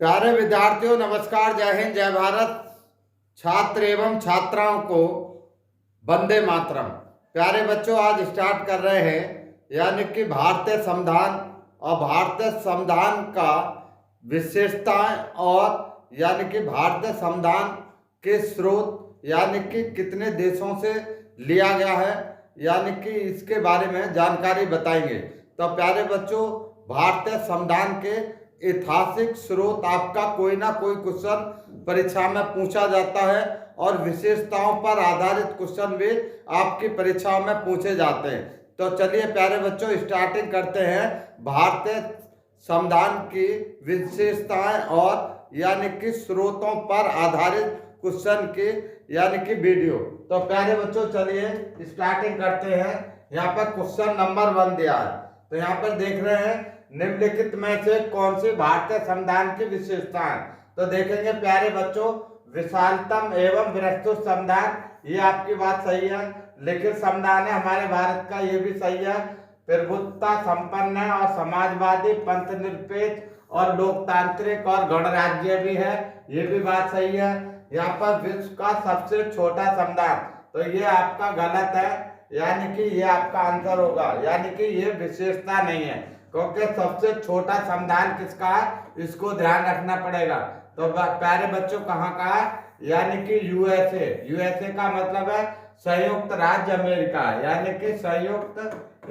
प्यारे विद्यार्थियों, नमस्कार, जय हिंद, जय भारत। छात्र एवं छात्राओं को वंदे मातरम। प्यारे बच्चों, आज स्टार्ट कर रहे हैं यानी कि भारतीय संविधान और भारतीय संविधान का विशेषताएं और यानी कि भारतीय संविधान के स्रोत यानी कि कितने देशों से लिया गया है यानी कि इसके बारे में जानकारी बताएंगे। तो प्यारे बच्चों, भारतीय संविधान के ऐतिहासिक स्रोत आपका कोई ना कोई क्वेश्चन परीक्षा में पूछा जाता है और विशेषताओं पर आधारित क्वेश्चन भी आपकी परीक्षाओं में पूछे जाते हैं। तो चलिए प्यारे बच्चों, स्टार्टिंग करते हैं भारतीय संविधान की विशेषताएं और यानी कि स्रोतों पर आधारित क्वेश्चन की यानी कि वीडियो। तो प्यारे बच्चों, चलिए स्टार्टिंग करते हैं। यहाँ पर क्वेश्चन नंबर 1 दिया है। तो यहाँ पर देख रहे हैं, निम्नलिखित में से कौन सी भारतीय संविधान की विशेषता है। तो देखेंगे प्यारे बच्चों, विशालतम एवं विस्तृत संविधान, ये आपकी बात सही है। लिखित संविधान है हमारे भारत का, ये भी सही है। प्रभुत्ता संपन्न है और समाजवादी, पंथ निरपेक्ष और लोकतांत्रिक और गणराज्य भी है, ये भी बात सही है। यहाँ पर विश्व का सबसे छोटा संविधान, तो ये आपका गलत है, यानी कि ये आपका आंसर होगा, यानी कि ये विशेषता नहीं है, क्योंकि सबसे छोटा संविधान किसका है, इसको ध्यान रखना पड़ेगा। तो प्यारे बच्चों, कहाँ का है, यानी कि यूएसए। यूएसए का मतलब है संयुक्त राज्य अमेरिका, यानी कि संयुक्त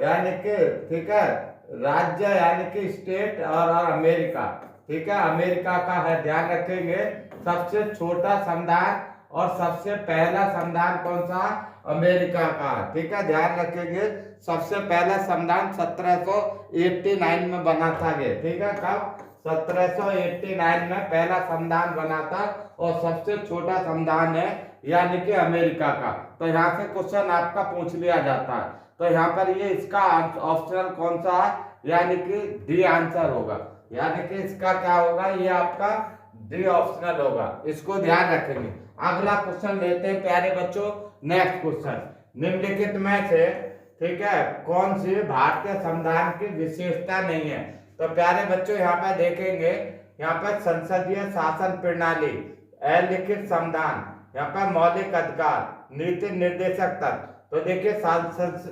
यानी कि ठीक है राज्य यानी कि स्टेट और अमेरिका, ठीक है, अमेरिका का है, ध्यान रखेंगे। सबसे छोटा संविधान और सबसे पहला संविधान कौन सा, अमेरिका का, ठीक है, ध्यान रखेंगे। सबसे पहला संविधान 1789 में बना था, ठीक है, कब, 1789 में पहला संविधान बना था और सबसे छोटा संविधान है यानी कि अमेरिका का। तो यहाँ से क्वेश्चन आपका पूछ लिया जाता है। तो यहाँ पर ये इसका ऑप्शनल कौन सा है, यानी कि डी आंसर होगा, यानी कि इसका क्या होगा, ये आपका डी ऑप्शनल होगा, इसको ध्यान रखेंगे। अगला क्वेश्चन लेते हैं प्यारे बच्चों। नेक्स्ट क्वेश्चन, निम्नलिखित में से ठीक है कौन सी भारतीय संविधान की विशेषता नहीं है। तो प्यारे बच्चों, यहाँ पर देखेंगे, यहाँ पर संसदीय शासन प्रणाली, अलिखित संविधान, यहाँ पर मौलिक अधिकार, नीति निर्देशक तत्व। तो देखिए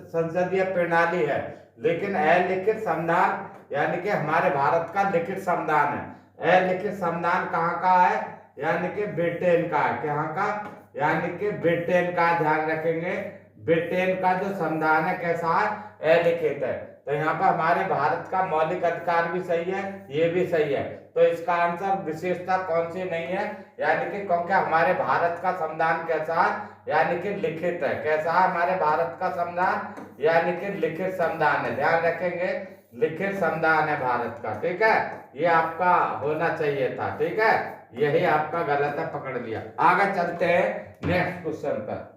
संसदीय प्रणाली है, लेकिन अलिखित संविधान यानी कि हमारे भारत का लिखित संविधान है। अलिखित संविधान कहाँ का है, यानी कि ब्रिटेन का है। कहाँ का, यानी कि ब्रिटेन का, ध्यान रखेंगे। ब्रिटेन का जो संविधान है कैसा है, अलिखित है। तो यहाँ पर हमारे भारत का मौलिक अधिकार भी सही है, ये भी सही है। तो इसका आंसर विशेषता कौन सी नहीं है, यानी कि क्योंकि हमारे भारत का संविधान कैसा है, यानी कि लिखित है। कैसा है हमारे भारत का संविधान, यानी कि लिखित संविधान है, ध्यान रखेंगे, लिखित संविधान है भारत का, ठीक है, ये आपका होना चाहिए था, ठीक है, यही आपका गलत है, पकड़ लिया। आगे चलते हैं नेक्स्ट क्वेश्चन पर।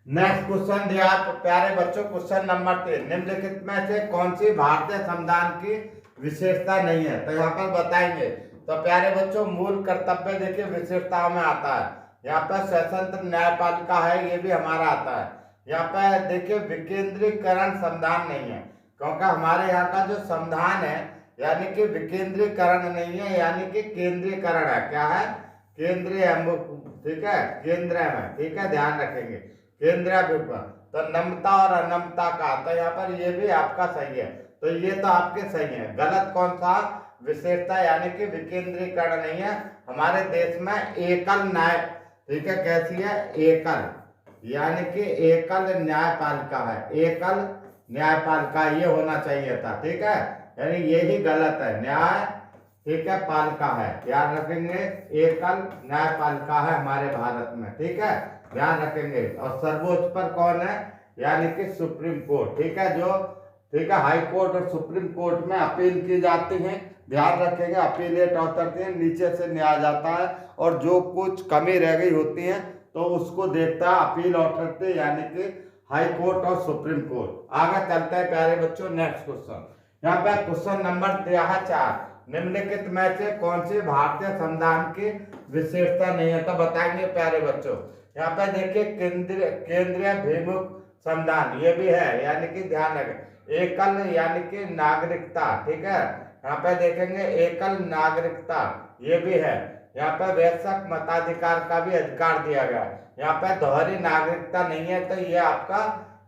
नेक्स्ट क्वेश्चन दिया प्यारे बच्चों, क्वेश्चन नंबर 3, निम्नलिखित में से कौन सी भारतीय संविधान की विशेषता नहीं है। तो यहाँ पर बताएंगे। तो प्यारे बच्चों, मूल कर्तव्य देखिए विशेषताओं में आता है। यहाँ पर स्वतंत्र न्यायपालिका है, ये भी हमारा आता है। यहाँ पर देखिए विकेंद्रीकरण संविधान नहीं है, क्योंकि हमारे यहाँ का जो संविधान है यानी कि विकेंद्रीकरण नहीं है, यानी कि केंद्रीकरण है। क्या है, केंद्रीय, ठीक है, केंद्र में, ठीक है, ध्यान रखेंगे, केंद्रीय विभाग। तो नमता और अनमता का, तो यहाँ पर ये भी आपका सही है। तो ये तो आपके सही है। गलत कौन सा, विशेषता यानी कि विकेंद्रीकरण नहीं है। हमारे देश में एकल न्याय, ठीक है, कैसी है, एकल, यानी कि एकल न्यायपालिका है, एकल न्यायपालिका, ये होना चाहिए था, ठीक है, यानी यही गलत है, न्याय, ठीक है, पालिका है, ध्यान रखेंगे, एकल न्यायपालिका है हमारे भारत में, ठीक है, ध्यान रखेंगे। और सर्वोच्च पर कौन है, यानी कि सुप्रीम कोर्ट, ठीक है, जो ठीक है हाई कोर्ट और सुप्रीम कोर्ट में अपील की जाती है, ध्यान रखेंगे, अपीलेट अथॉरिटी है, नीचे से न्याय जाता है और जो कुछ कमी रह गई होती है तो उसको देखता है अपील अथॉरिटी, यानी कि हाई कोर्ट और सुप्रीम कोर्ट। आगे चलते हैं प्यारे बच्चों, नेक्स्ट क्वेश्चन। यहाँ पे क्वेश्चन नंबर 4, निम्नलिखित में से कौन सी भारतीय संविधान की विशेषता नहीं है। तो बताएंगे प्यारे बच्चों। यहाँ पे देखिए केंद्रीय भिमुख संविधान, ये भी है, यानी कि ध्यान रखें। एकल यानी कि नागरिकता, ठीक है, यहाँ पे देखेंगे एकल नागरिकता, ये भी है। यहाँ पे वयस्क मताधिकार का भी अधिकार दिया गया। यहाँ पे दोहरी नागरिकता नहीं है, तो ये आपका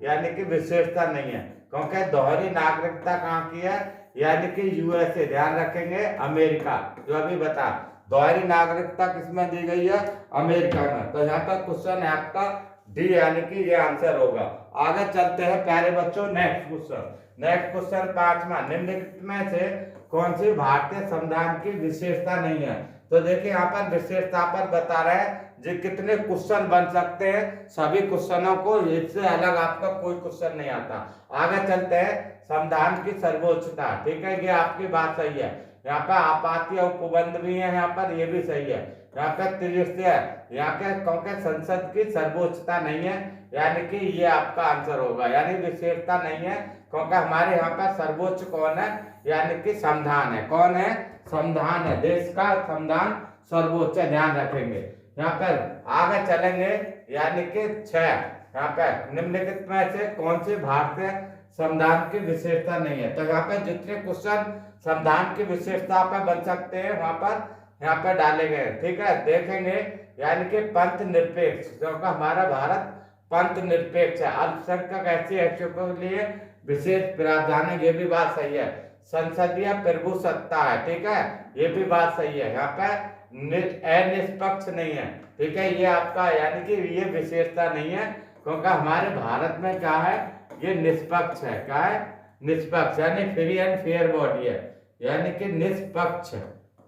यानी कि विशेषता नहीं है, क्योंकि दोहरी नागरिकता कहाँ की है, यानी कि यूएसए, ध्यान रखेंगे, अमेरिका, जो अभी बता, दोहरी नागरिकता किसमें दी गई है, अमेरिका में। तो यहाँ पर क्वेश्चन है आपका डी, यानी कि ये आंसर होगा। आगे चलते हैं प्यारे बच्चों, नेक्स्ट क्वेश्चन। नेक्स्ट क्वेश्चन 5वां, निम्नलिखित में से कौन सी भारतीय संविधान की विशेषता नहीं है। तो देखिए यहाँ पर विशेषता पर बता रहे हैं जी कितने क्वेश्चन बन सकते हैं, सभी क्वेश्चनों को, इससे अलग आपका कोई क्वेश्चन नहीं आता। आगे चलते हैं, संविधान की सर्वोच्चता, ठीक है, ये आपकी बात सही है। यहाँ पे आपाती उपबंध भी है, यहाँ पर ये भी सही है। यहाँ पे त्रिस्तरीय, यहाँ के क्योंकि संसद की सर्वोच्चता नहीं है, यानी कि ये आपका आंसर होगा, यानी विशेषता नहीं है, क्योंकि हमारे यहाँ पर सर्वोच्च कौन है, यानी कि संविधान है। कौन है, संविधान है, देश का संविधान सर्वोच्च, ध्यान रखेंगे। यहाँ पर आगे चलेंगे, यानी कि 6, यहाँ पे निम्नलिखित में से कौन सी भारतीय संविधान की विशेषता नहीं है। तो यहाँ पे जितने क्वेश्चन संविधान की विशेषता पे बन सकते हैं वहां पर यहाँ पे डाले गए, ठीक है, देखेंगे, यानी कि पंथ निरपेक्ष, क्योंकि हमारा भारत पंथ निरपेक्ष है। अल्पसंख्यक ऐसे के लिए विशेष प्रावधान है, ये भी बात सही है। संसदीय प्रभुसत्ता है, ठीक है, ये भी बात सही है। यहाँ पे अनिष्पक्ष नहीं है, ठीक है, ये आपका यानी कि ये विशेषता नहीं है, क्योंकि हमारे भारत में क्या है, ये निष्पक्ष है। क्या है, निष्पक्ष, यानी फ्री एंड फेयर बॉडी है, यानी कि निष्पक्ष,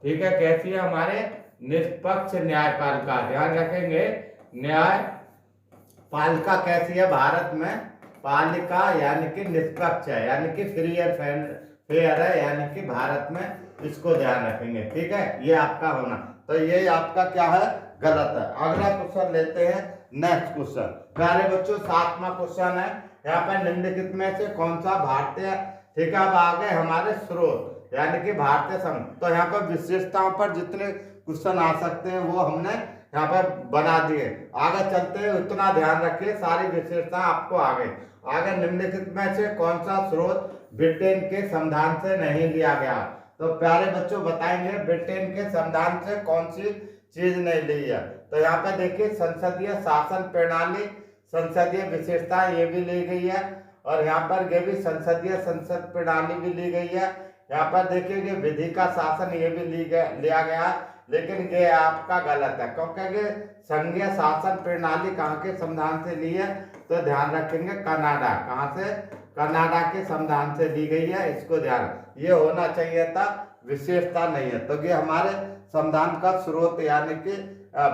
ठीक है। कैसी है, हमारे निष्पक्ष न्यायपालिका, ध्यान रखेंगे, न्यायपालिका कैसी है भारत में, पालिका यानी कि निष्पक्ष है, यानी कि फ्री एंड फेयर है, यानी कि भारत में, इसको ध्यान रखेंगे, ठीक है, ये आपका होना। तो ये आपका क्या है, गलत है। अगला क्वेश्चन लेते हैं, नेक्स्ट क्वेश्चन प्यारे बच्चों, 7वां क्वेश्चन है। यहाँ पर निम्नलिखित में से कौन सा भारतीय, ठीक है, अब आगे हमारे स्रोत, यानी कि भारतीय संघ। तो यहाँ पर विशेषताओं पर जितने क्वेश्चन आ सकते हैं वो हमने यहाँ पर बना दिए। आगे चलते हैं, उतना ध्यान रखिए, सारी विशेषता आपको आ गई। आगे निम्नलिखित में से कौन सा स्रोत ब्रिटेन के संविधान से नहीं लिया गया। तो प्यारे बच्चों बताएंगे ब्रिटेन के संविधान से कौन सी चीज नहीं ली है। तो यहाँ पे देखिए, संसदीय शासन प्रणाली, संसदीय विशेषता ये भी ली गई है, और यहाँ पर ये भी संसदीय संसद प्रणाली भी ली गई है। यहाँ पर देखिए विधि का शासन ये भी लिया गया, लेकिन ये आपका गलत है, क्योंकि ये संघीय शासन प्रणाली कहाँ के संविधान से ली है, तो ध्यान रखेंगे कनाडा, कहाँ से, कनाडा के संविधान से ली गई है, इसको ध्यान, ये होना चाहिए था, विशेषता नहीं है। तो ये हमारे संविधान का स्रोत यानी कि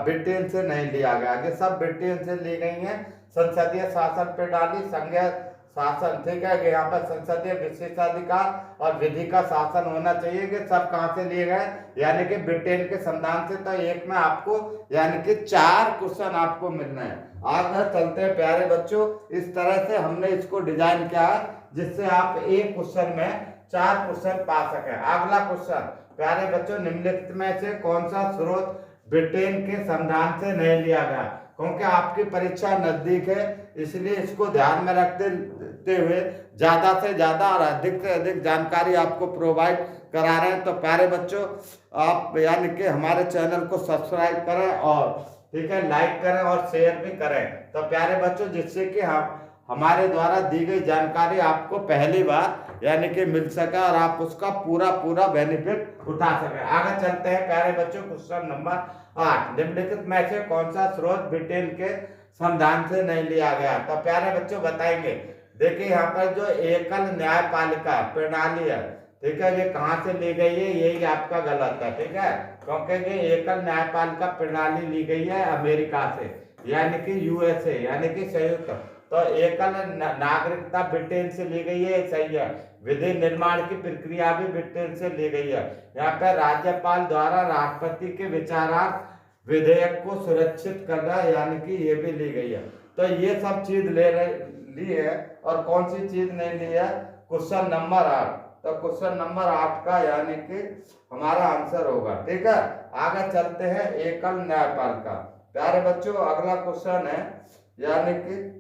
ब्रिटेन से नहीं लिया गया, ये सब ब्रिटेन से ली गई है। संसदीय शासन प्रणाली, संघीय शासन, ठीक है, कि यहाँ पर संसदीय विशेषाधिकार और विधि का शासन होना चाहिए, कि सब कहाँ से लिए गए, यानी कि ब्रिटेन के संविधान से। तो एक में आपको यानी कि 4 क्वेश्चन आपको मिलना है। आगे चलते हैं प्यारे बच्चों, इस तरह से हमने इसको डिजाइन किया है जिससे आप एक क्वेश्चन में 4 क्वेश्चन पा सके। अगला क्वेश्चन प्यारे बच्चों, निम्नलिखित में से कौन सा स्रोत ब्रिटेन के संविधान से नहीं लिया गया। क्योंकि आपकी परीक्षा नजदीक है, इसलिए इसको ध्यान में रखते हुए ज्यादा से ज्यादा और अधिक से अधिक जानकारी आपको प्रोवाइड करा रहे हैं। तो प्यारे बच्चों, आप यानी कि हमारे चैनल को सब्सक्राइब करें और ठीक है लाइक करें और शेयर भी करें। तो प्यारे बच्चों, जिससे कि हम हमारे द्वारा दी गई जानकारी आपको पहली बार यानी कि मिल सके और आप उसका पूरा बेनिफिट उठा सके। आगे चलते हैं प्यारे बच्चों, क्वेश्चन नंबर 8, निम्नलिखित में से कौन सा स्रोत ब्रिटेन के संविधान से नहीं लिया गया। तो प्यारे बच्चों बताएंगे, देखिए यहाँ पर जो एकल न्यायपालिका प्रणाली है, ठीक है, ये कहाँ से ली गई है, यही आपका गलत है, ठीक है, क्योंकि ये एकल न्यायपालिका प्रणाली ली गई है अमेरिका से, यानी कि यूएसए, यानी कि संयुक्त। तो एकल नागरिकता ब्रिटेन से ली गई है, सही है। विधि निर्माण की प्रक्रिया भी ब्रिटेन से ली गई है। यहाँ पर राज्यपाल द्वारा राष्ट्रपति के विचारार्थ विधेयक को सुरक्षित करना, यानी कि ये भी ली गई है। तो ये सब चीज ली है, और कौन सी चीज नहीं ली है, क्वेश्चन नंबर 8। तो क्वेश्चन नंबर 8 का यानी कि हमारा आंसर होगा, ठीक है। आगे चलते हैं, एकल न्यायपालिका। प्यारे बच्चों, अगला क्वेश्चन है, यानी कि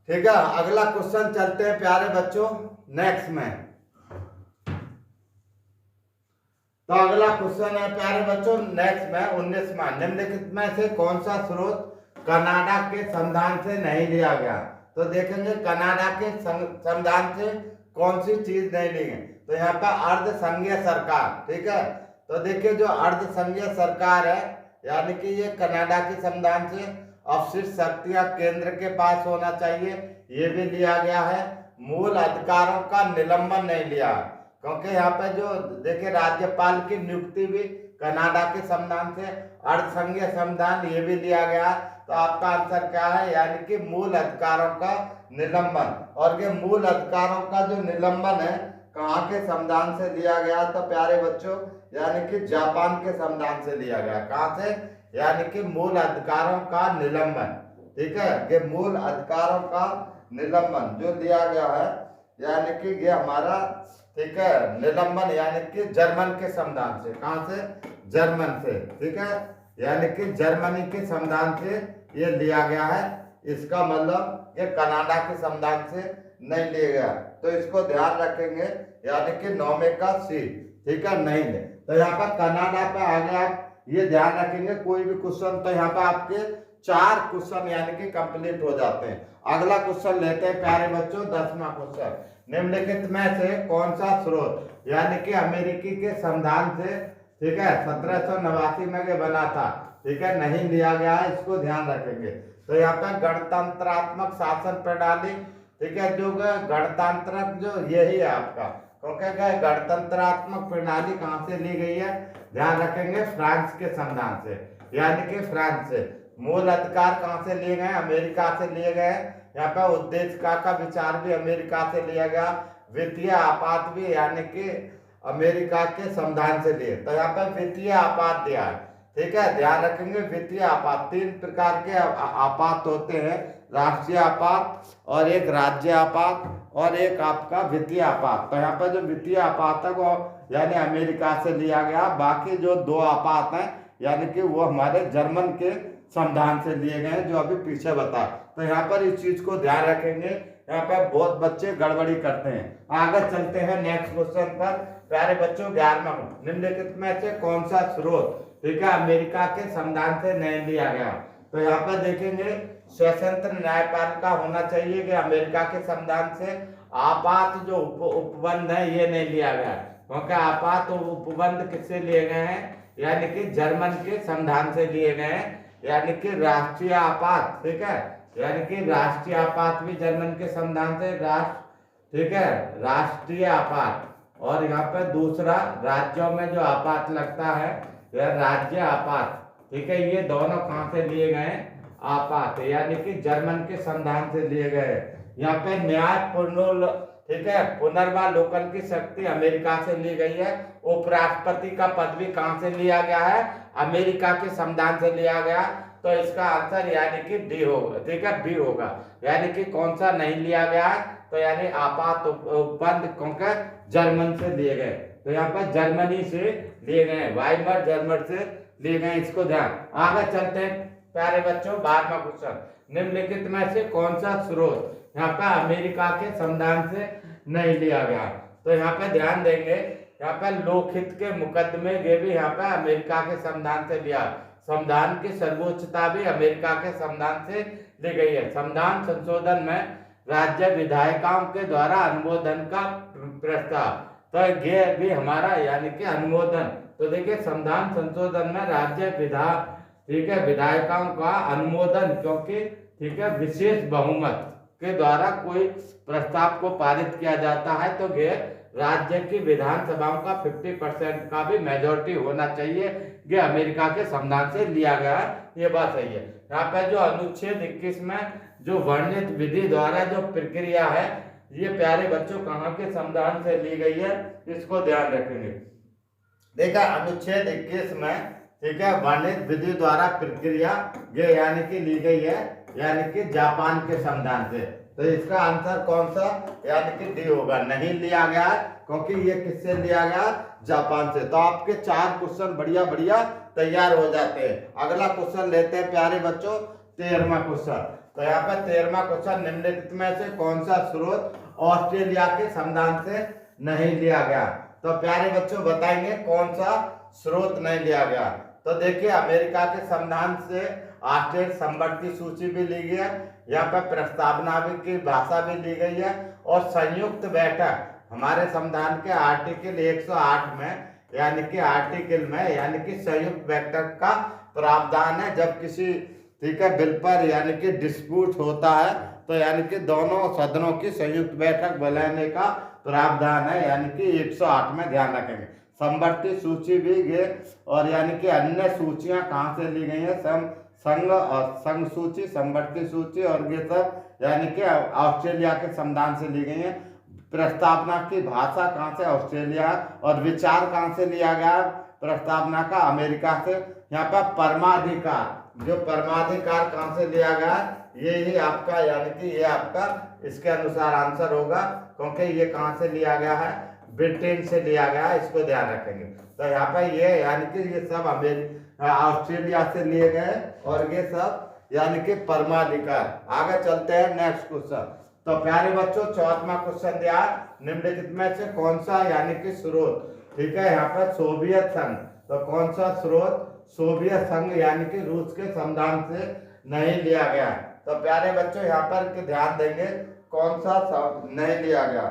ठीक है, अगला क्वेश्चन चलते हैं प्यारे बच्चों, नेक्स्ट में। तो अगला क्वेश्चन है प्यारे बच्चों नेक्स्ट में 19वां, निम्नलिखित में से कौन सा स्रोत कनाडा के संविधान से नहीं लिया गया? तो देखेंगे कनाडा के संविधान से कौन सी चीज नहीं ली गई। तो यहाँ पर अर्ध संघीय सरकार, ठीक है। तो देखिए जो अर्ध संघीय सरकार है यानी कि ये कनाडा के संविधान से अवशिष्ट शक्तियां केंद्र के पास होना चाहिए, ये भी लिया गया है। मूल अधिकारों का निलंबन नहीं लिया क्योंकि यहाँ पे जो देखिए राज्यपाल की नियुक्ति भी कनाडा के संविधान से, अर्ध संघीय संविधान ये भी लिया गया। तो आपका आंसर क्या है? यानी कि मूल अधिकारों का निलंबन। और ये मूल अधिकारों का जो निलंबन है कहाँ के संविधान से लिया गया? तो प्यारे बच्चों यानी कि जापान के संविधान से लिया गया। कहाँ से? यानी कि मूल अधिकारों का निलंबन, ठीक है। ये मूल अधिकारों का निलंबन जो लिया गया है यानी कि ये हमारा, ठीक है, निलंबन यानी कि जर्मन के संविधान से। कहाँ से? जर्मन से, ठीक है। यानी कि जर्मनी के संविधान से ये लिया गया है। इसका मतलब ये कनाडा के संविधान से नहीं लिया गया। तो इसको ध्यान रखेंगे यानी कि 9वें का सी, ठीक है, नहीं ले। तो यहाँ पर कनाडा पे आगे आप ये ध्यान रखेंगे कोई भी क्वेश्चन, तो यहाँ पर आपके 4 क्वेश्चन यानी कि कंप्लीट हो जाते हैं। अगला क्वेश्चन लेते हैं प्यारे बच्चों 10वां क्वेश्चन, निम्नलिखित में से कौन सा स्रोत यानी कि अमेरिकी के संविधान से, ठीक है, 1789 में ये बना था, ठीक है, नहीं लिया गया है। इसको ध्यान रखेंगे। तो यहाँ पे गणतंत्रात्मक शासन प्रणाली, ठीक है, जो गणतंत्र जो यही है आपका, क्योंकि गणतंत्रात्मक प्रणाली कहाँ से ली गई है? ध्यान रखेंगे फ्रांस के संविधान से, यानी कि फ्रांस से। मूल अधिकार कहाँ से लिए गए? अमेरिका से लिए गए। यहाँ पे उद्देश्य का विचार भी अमेरिका से लिया गया। वित्तीय आपात भी यानी कि अमेरिका के संविधान से लिए। तो यहाँ पे वित्तीय आपात दिया है, ठीक है, ध्यान रखेंगे। वित्तीय आपात 3 प्रकार के आपात होते हैं, राष्ट्रीय आपात और एक राज्य आपात और एक आपका वित्तीय आपात। तो यहाँ पे जो वित्तीय आपात है वो यानी अमेरिका से लिया गया। बाकी जो 2 आपात हैं यानी कि वो हमारे जर्मन के संविधान से लिए गए जो अभी पीछे बता। तो यहाँ पर इस चीज को ध्यान रखेंगे। यहाँ पर बहुत बच्चे गड़बड़ी करते हैं। आगे चलते हैं नेक्स्ट क्वेश्चन पर प्यारे बच्चों 11वां, निम्नलिखित में से कौन सा स्रोत, ठीक है, अमेरिका के संविधान से नहीं लिया गया? तो यहाँ पर देखेंगे स्वतंत्र न्यायपालिका होना चाहिए कि अमेरिका के संविधान से। आपात जो उपबंध है ये नहीं लिया गया क्योंकि आपात उपबंध किससे लिए गए हैं? यानी कि जर्मन के संविधान से लिए गए हैं। यानी कि राष्ट्रीय आपात, ठीक है, यानी कि राष्ट्रीय आपात भी जर्मन के संविधान से ठीक है, राष्ट्रीय आपात। और यहाँ पे दूसरा राज्यों में जो आपात लगता है यह राज्य आपात, ठीक है, ये दोनों कहाँ से लिए गए? आपात, यानी कि जर्मन के संविधान से लिए गए। यहाँ पे न्याय ठीक है, पुनर्वालोकन की शक्ति अमेरिका से ली गई है। उपराष्ट्रपति का पद भी कहाँ से लिया गया है? अमेरिका के संविधान से लिया गया। तो इसका आंसर यानी कि डी होगा, ठीक है, बी होगा। यानी कि कौन सा नहीं लिया गया है? तो यानी आपात उपबंध क्योंकि जर्मन से लिए गए। तो यहाँ पर जर्मनी से लिए गए, वाइमर जर्मन से लिए गए। इसको ध्यान। आगे चलते हैं प्यारे बच्चों 12वां क्वेश्चन, निम्नलिखित में से कौन सा स्रोत यहाँ पे अमेरिका के संविधान से नहीं लिया गया? तो यहाँ पे ध्यान देंगे, यहाँ पे लोकहित के मुकदमे ये भी यहाँ पे अमेरिका के संविधान से लिया। संविधान की सर्वोच्चता भी अमेरिका के संविधान से ली गई है। संविधान संशोधन में राज्य विधायिकाओं के द्वारा अनुमोदन का प्रस्ताव, तो ये भी हमारा यानी कि अनुमोदन। तो देखिए संविधान संशोधन में राज्य ठीक है, विधायिकाओं का अनुमोदन, क्योंकि ठीक है विशेष बहुमत के द्वारा कोई प्रस्ताव को पारित किया जाता है तो ये राज्य की विधानसभाओं का 50% का भी मेजोरिटी होना चाहिए। ये अमेरिका के संविधान से लिया गया है, ये बात सही है। यहाँ पे जो अनुच्छेद 21 में जो वर्णित विधि द्वारा जो प्रक्रिया है ये प्यारे बच्चों कहाँ के संविधान से ली गई है? इसको ध्यान रखेंगे। देखा अनुच्छेद 21 में, ठीक है, वर्णित विधि द्वारा प्रक्रिया ये यानी कि ली गई है यानी कि जापान के संविधान से। तो इसका आंसर कौन सा यानी कि डी होगा, नहीं लिया गया क्योंकि ये किससे लिया गया? जापान से। तो आपके 4 क्वेश्चन बढ़िया बढ़िया तैयार हो जाते हैं। अगला क्वेश्चन लेते हैं प्यारे बच्चों 13वां क्वेश्चन। तो यहाँ पर 13वां क्वेश्चन, निम्नलिखित में से कौन सा स्रोत ऑस्ट्रेलिया के संविधान से नहीं लिया गया। तो प्यारे बच्चों बताएंगे कौन सा स्रोत नहीं लिया गया। तो देखिए अमेरिका के संविधान से ऑस्ट्रेलिया संवर्ती सूची भी ली गई है, यहाँ पर प्रस्तावना भी की भाषा भी ली गई है, और संयुक्त बैठक हमारे संविधान के आर्टिकल 108 में यानी कि आर्टिकल में यानी कि संयुक्त बैठक का प्रावधान है। जब किसी ठीक है बिल पर यानी कि डिस्प्यूट होता है तो यानी कि दोनों सदनों की संयुक्त बैठक बुलाने का प्रावधान है, यानी कि 108 में ध्यान रखेंगे। संवर्ती सूची भी गए, और यानी कि अन्य सूचियां कहाँ से ली गई है, संघ सूची, संवर्ती सूची और ये सब यानी कि ऑस्ट्रेलिया के संविधान से ली गई है। प्रस्तावना की भाषा कहाँ से, ऑस्ट्रेलिया, और विचार कहाँ से लिया गया प्रस्तावना का, अमेरिका से। यहाँ पर परमाधिकार, जो परमाधिकार कहाँ से लिया गया, ये ही आपका यानी कि ये आपका इसके अनुसार आंसर होगा, क्योंकि ये कहाँ से लिया गया है, ब्रिटेन से लिया गया है, इसको ध्यान रखेंगे। तो यहाँ पर ये यानी कि ये सब ऑस्ट्रेलिया से लिए गए, और ये सब यानी कि परमाधिकार। आगे चलते हैं नेक्स्ट क्वेश्चन। तो प्यारे बच्चों 14वां क्वेश्चन दिया, निम्नलिखित में से कौन सा यानी कि स्रोत, ठीक है यहाँ पर सोवियत संघ, तो कौन सा स्रोत सोवियत संघ यानी कि रूस के संविधान से नहीं लिया गया। तो प्यारे बच्चों यहाँ पर ध्यान देंगे कौन सा नहीं लिया गया।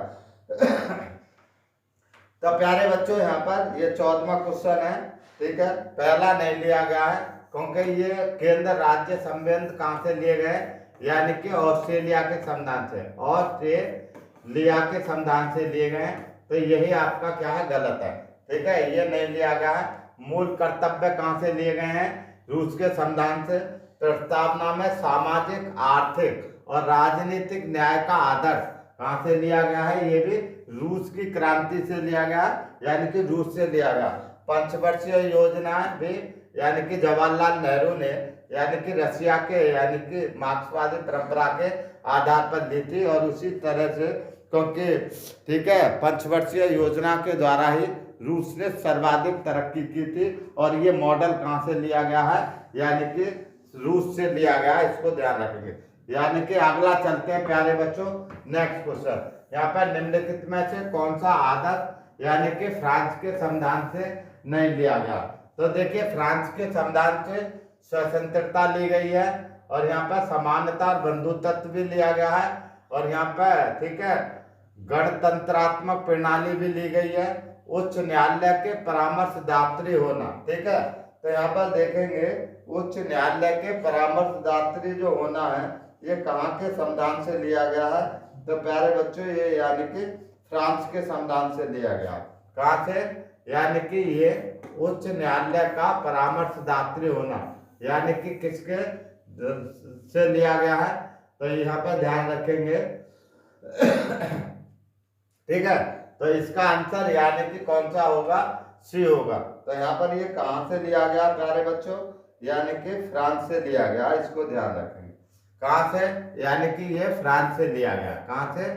तो प्यारे बच्चों यहाँ पर ये 14वां क्वेश्चन है, ठीक है, पहला नहीं लिया गया है क्योंकि ये केंद्र राज्य संबंध कहाँ से लिए गए, यानी कि ऑस्ट्रेलिया के संविधान से, ऑस्ट्रेलिया के संविधान से लिए गए। तो यही आपका क्या है, गलत है, ठीक है, ये नहीं लिया गया है। मूल कर्तव्य कहाँ से लिए गए हैं, रूस के संविधान से। प्रस्तावना में सामाजिक, आर्थिक और राजनीतिक न्याय का आदर्श कहाँ से लिया गया है, ये भी रूस की क्रांति से लिया गया, यानी कि रूस से लिया गया। पंचवर्षीय योजना भी यानी कि जवाहरलाल नेहरू ने यानी कि रशिया के यानी कि मार्क्सवादी परंपरा के आधार पर दी थी, और उसी तरह से क्योंकि ठीक है पंचवर्षीय योजना के द्वारा ही रूस ने सर्वाधिक तरक्की की थी, और ये मॉडल कहाँ से लिया गया है, यानी कि रूस से लिया गया है, इसको ध्यान रखेंगे। यानी कि अगला चलते हैं प्यारे बच्चों नेक्स्ट क्वेश्चन। यहाँ पर निम्नलिखित में से कौन सा आदर्श यानी कि फ्रांस के संविधान से नहीं लिया गया। तो देखिए फ्रांस के संविधान से स्वतंत्रता ली गई है, और यहाँ पर समानता और बंधुत्व भी लिया गया है, और यहाँ पर ठीक है गणतंत्रात्मक प्रणाली भी ली गई है, उच्च न्यायालय के परामर्शदात्री होना, ठीक है। तो यहाँ पर देखेंगे उच्च न्यायालय के परामर्शदात्री जो होना है ये कहाँ के संविधान से लिया गया है। तो प्यारे बच्चों ये यानी कि फ्रांस के संविधान से लिया गया। कहाँ से, यानी कि ये उच्च न्यायालय का परामर्शदात्री होना यानी कि किसके से लिया गया है, तो यहाँ पर ध्यान रखेंगे। ठीक है, तो इसका आंसर यानी कि कौन सा होगा, सी होगा। तो यहाँ पर ये कहाँ से लिया गया प्यारे बच्चों, यानी कि फ्रांस से लिया गया, इसको ध्यान रखेंगे। कहाँ से, यानी कि ये फ्रांस से लिया गया, कहाँ से,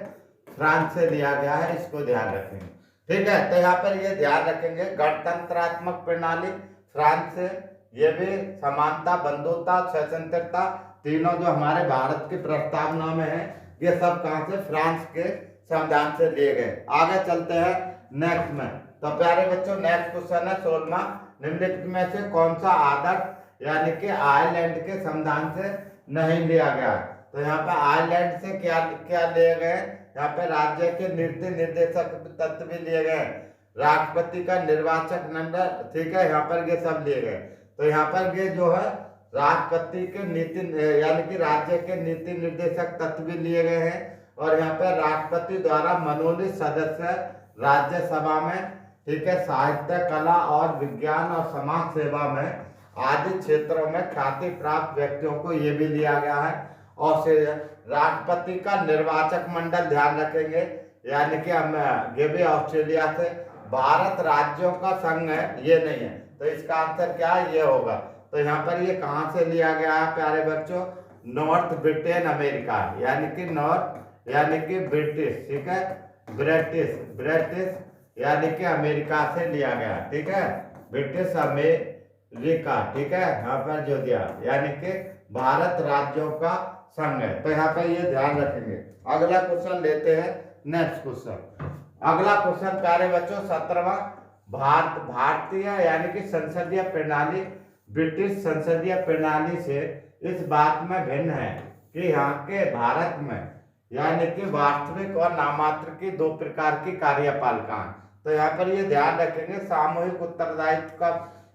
फ्रांस से लिया गया है, इसको ध्यान रखेंगे। ठीक है, तो यहाँ पर ये ध्यान रखेंगे गणतंत्रात्मक प्रणाली फ्रांस से, ये भी समानता, बंधुता, स्वतंत्रता तीनों जो हमारे भारत की प्रस्तावना में है ये सब कहाँ से, फ्रांस के संविधान से लिए गए। आगे चलते हैं नेक्स्ट में। तो प्यारे बच्चों नेक्स्ट क्वेश्चन है 16वां, निम्नलिखित में से कौन सा आदर्श यानी कि आयरलैंड के संविधान से नहीं लिया गया। तो यहाँ पे आयरलैंड से क्या क्या लिए गए, यहाँ पे राज्य के नीति निर्देशक तत्व भी लिए गए, राष्ट्रपति का निर्वाचक मंडल, ठीक है, यहाँ पर ये सब लिए गए। तो यहाँ पर ये जो है राष्ट्रपति के नीति यानी कि राज्य के नीति निर्देशक तत्व भी लिए गए हैं, और यहाँ पर राष्ट्रपति द्वारा मनोनीत सदस्य राज्यसभा में, ठीक है, साहित्य, कला और विज्ञान और समाज सेवा में आदि क्षेत्रों में ख्याति प्राप्त व्यक्तियों को ये भी लिया गया है। और राष्ट्रपति का निर्वाचक मंडल ध्यान रखेंगे, यानी कि हम ये भी ऑस्ट्रेलिया से, भारत राज्यों का संघ है, ये नहीं है। तो इसका आंसर क्या है, ये होगा। तो यहाँ पर ये कहाँ से लिया गया है प्यारे बच्चों, नॉर्थ ब्रिटेन अमेरिका, यानी कि नॉर्थ यानी कि ब्रिटिश, ठीक है, ब्रिटिश यानी कि अमेरिका से लिया गया, ठीक है, ब्रिटिश अमेरिका, ठीक है, यहाँ पर जो दिया यानी कि भारत राज्यों का संघ है। तो यहाँ पर ये ध्यान रखेंगे। अगला क्वेश्चन लेते हैं नेक्स्ट क्वेश्चन। अगला क्वेश्चन प्यारे बच्चों 17वां, भारतीय यानी कि संसदीय प्रणाली ब्रिटिश संसदीय प्रणाली से इस बात में भिन्न है कि यहाँ के भारत में यानी कि वास्तविक और नामात्र की दो प्रकार की कार्यपालिका है। तो यहाँ पर ये ध्यान रखेंगे सामूहिक उत्तरदायित्व का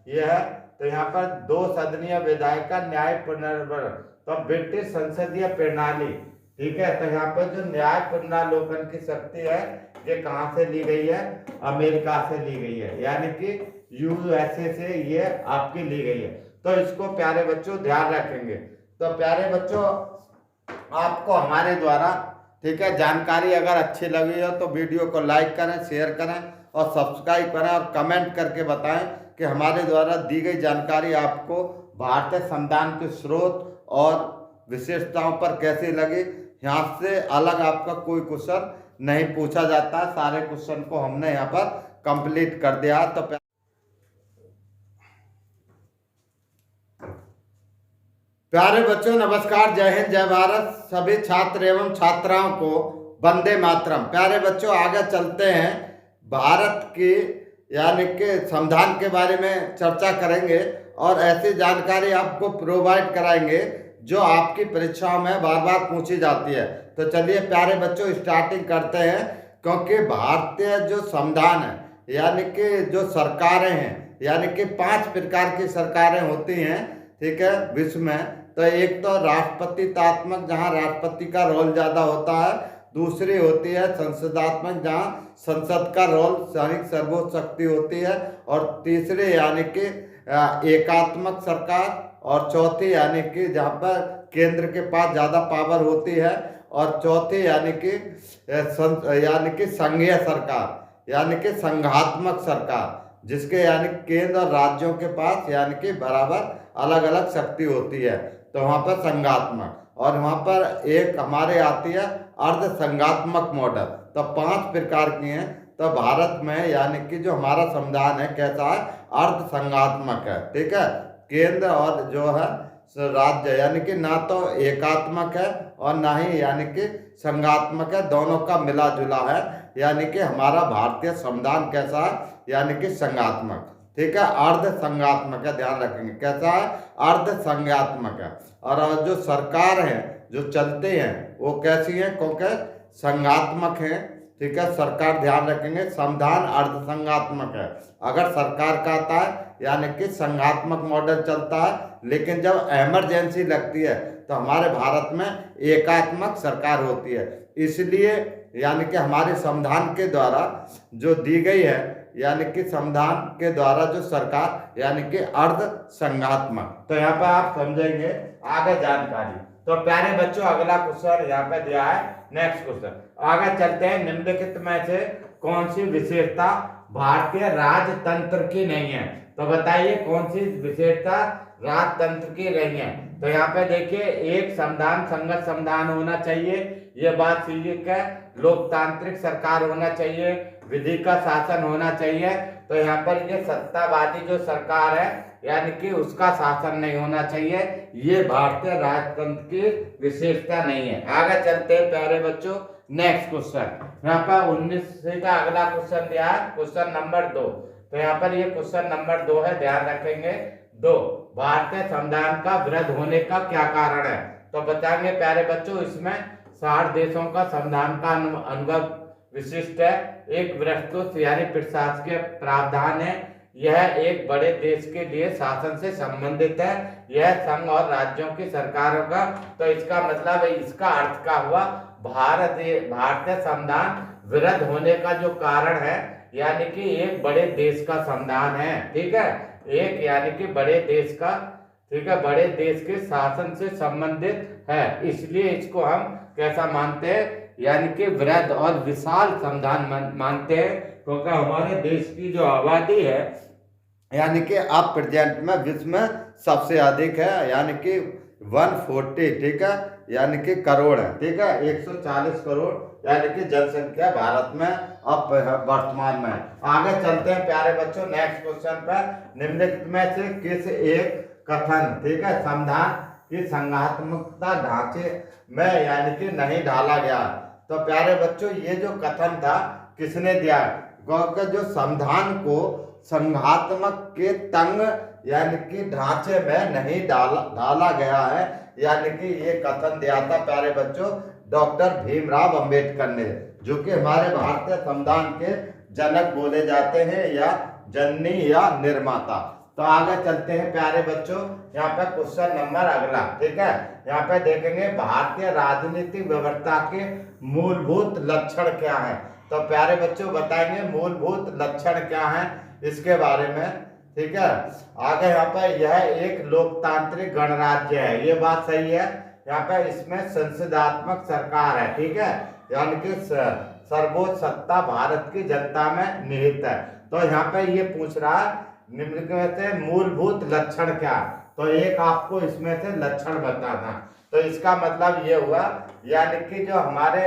यह है। तो यहाँ पर दो सदनीय विधायिका न्याय पुनर्वितरण, तो ब्रिटिश संसदीय प्रणाली, ठीक है। तो यहाँ पर जो न्याय पुनरावलोकन की शक्ति है ये कहाँ से ली गई है, अमेरिका से ली गई है, यानी कि यूएसए से ये आपकी ली गई है। तो इसको प्यारे बच्चों ध्यान रखेंगे। तो प्यारे बच्चों आपको हमारे द्वारा, ठीक है, जानकारी अगर अच्छी लगी हो तो वीडियो को लाइक करें, शेयर करें और सब्सक्राइब करें और कमेंट करके बताएं कि हमारे द्वारा दी गई जानकारी आपको भारतीय संविधान के स्रोत और विशेषताओं पर कैसी लगी। यहाँ से अलग आपका कोई क्वेश्चन नहीं पूछा जाता, सारे क्वेश्चन को हमने यहाँ पर कंप्लीट कर दिया। तो प्यारे बच्चों नमस्कार, जय हिंद, जय भारत। सभी छात्र एवं छात्राओं को वंदे मातरम। प्यारे बच्चों आगे चलते हैं, भारत की यानी कि संविधान के बारे में चर्चा करेंगे और ऐसी जानकारी आपको प्रोवाइड कराएंगे जो आपकी परीक्षाओं में बार बार पूछी जाती है। तो चलिए प्यारे बच्चों स्टार्टिंग करते हैं, क्योंकि भारतीय जो संविधान है यानी कि जो सरकारें हैं, यानी कि 5 प्रकार की सरकारें होती हैं, ठीक है, विश्व में। तो एक तो राष्ट्रपतितात्मक, जहाँ राष्ट्रपति का रोल ज़्यादा होता है। दूसरी होती है संसदात्मक, जहाँ संसद का रोल यानी सर्वोच्च शक्ति होती है। और तीसरी यानी कि एकात्मक सरकार। और चौथी यानी कि जहाँ पर केंद्र के पास ज़्यादा पावर होती है। और चौथी यानी कि संघीय सरकार यानी कि संघात्मक सरकार, जिसके यानी केंद्र और राज्यों के पास यानी कि बराबर अलग अलग शक्ति होती है। तो वहाँ पर संघात्मक, और वहाँ पर एक हमारे आती है अर्ध संघात्मक मॉडल। तो 5 प्रकार की हैं। तो भारत में यानी कि जो हमारा संविधान है कैसा है, अर्ध संघात्मक है, ठीक है। केंद्र और जो है राज्य यानी कि ना तो एकात्मक है और ना ही यानी कि संघात्मक है, दोनों का मिला जुला है। यानी कि हमारा भारतीय संविधान कैसा है, यानी कि संघात्मक, ठीक है, अर्ध संघात्मक है, ध्यान रखेंगे कैसा है, अर्ध संघात्मक है। और जो सरकार है जो चलते हैं वो कैसी है, क्योंकि संघात्मक है, ठीक है। सरकार ध्यान रखेंगे संविधान अर्ध संघात्मक है। अगर सरकार का आता है यानी कि संघात्मक मॉडल चलता है, लेकिन जब इमरजेंसी लगती है तो हमारे भारत में एकात्मक सरकार होती है। इसलिए यानी कि हमारे संविधान के द्वारा जो दी गई है, यानी कि संविधान के द्वारा जो सरकार यानी कि अर्ध संघात्मक। तो यहाँ पर आप समझेंगे आगे जानकारी। तो प्यारे बच्चों अगला क्वेश्चन यहाँ पे दिया है, नेक्स्ट क्वेश्चन आगे चलते हैं। निम्नलिखित में से कौन सी विशेषता भारतीय राजतंत्र की नहीं है? तो बताइए कौन सी विशेषता राजतंत्र की नहीं है? तो यहाँ पे देखिए, एक संविधान संगत संविधान होना चाहिए, ये बात ठीक है। लोकतांत्रिक सरकार होना चाहिए, विधि का शासन होना चाहिए। तो यहाँ पर ये सत्तावादी जो सरकार है यानी कि उसका शासन नहीं होना चाहिए, ये भारतीय राजतंत्र की विशेषता नहीं है। आगे चलते हैं प्यारे बच्चों, नेक्स्ट क्वेश्चन यहाँ पर 19 का अगला क्वेश्चन दिया है, क्वेश्चन नंबर 2। तो यहाँ पर ये क्वेश्चन नंबर 2 है, ध्यान रखेंगे। 2, भारतीय संविधान का विरोध होने का क्या कारण है? तो बताएंगे प्यारे बच्चों, इसमें 60 देशों का संविधान का अनुभव विशिष्ट है। एक विस्तृत यानी प्रशासकीय प्रावधान है। यह एक बड़े देश के लिए शासन से संबंधित है। यह संघ और राज्यों की सरकारों का, तो इसका मतलब है, इसका अर्थ का हुआ भारतीय संविधान विरुद्ध होने का जो कारण है यानी कि एक बड़े देश का संविधान है, ठीक है, एक यानी कि बड़े देश का, ठीक है, बड़े देश के शासन से संबंधित है। इसलिए इसको हम कैसा मानते हैं, यानी कि वृहद और विशाल संविधान मानते हैं, क्योंकि हमारे देश की जो आबादी है यानी कि अब प्रेजेंट में विश्व में सबसे अधिक है, यानी कि 140, ठीक है, यानी कि करोड़ है, ठीक है, 140 करोड़ यानी कि जनसंख्या भारत में अब वर्तमान में। आगे चलते हैं प्यारे बच्चों, नेक्स्ट क्वेश्चन पर। निम्नलिखित में से किस एक कथन, ठीक है, संविधान की संघात्मकता ढांचे में यानी कि नहीं ढाला गया? तो प्यारे बच्चों ये जो कथन था किसने दिया, क्योंकि जो संविधान को संघात्मक के तंग यानी कि ढांचे में नहीं डाला गया है, यानी कि ये कथन दिया था प्यारे बच्चों डॉक्टर भीमराव अंबेडकर ने, जो कि हमारे भारतीय संविधान के जनक बोले जाते हैं या जननी या निर्माता। तो आगे चलते हैं प्यारे बच्चों, यहाँ पे क्वेश्चन नंबर अगला, ठीक है। यहाँ पे देखेंगे भारतीय राजनीतिक व्यवस्था के मूलभूत लक्षण क्या है। तो प्यारे बच्चों बताएंगे मूलभूत लक्षण क्या है इसके बारे में, ठीक है। आगे यहाँ पे यह एक लोकतांत्रिक गणराज्य है, ये बात सही है। यहाँ पे इसमें संसदात्मक सरकार है, ठीक है, यानी कि सर्वोच्च सत्ता भारत की जनता में निहित है। तो यहाँ पे ये पूछ रहा है निम्नलिखित में से मूलभूत लक्षण क्या, तो एक आपको इसमें से लक्षण बताना। तो इसका मतलब ये हुआ यानी कि जो हमारे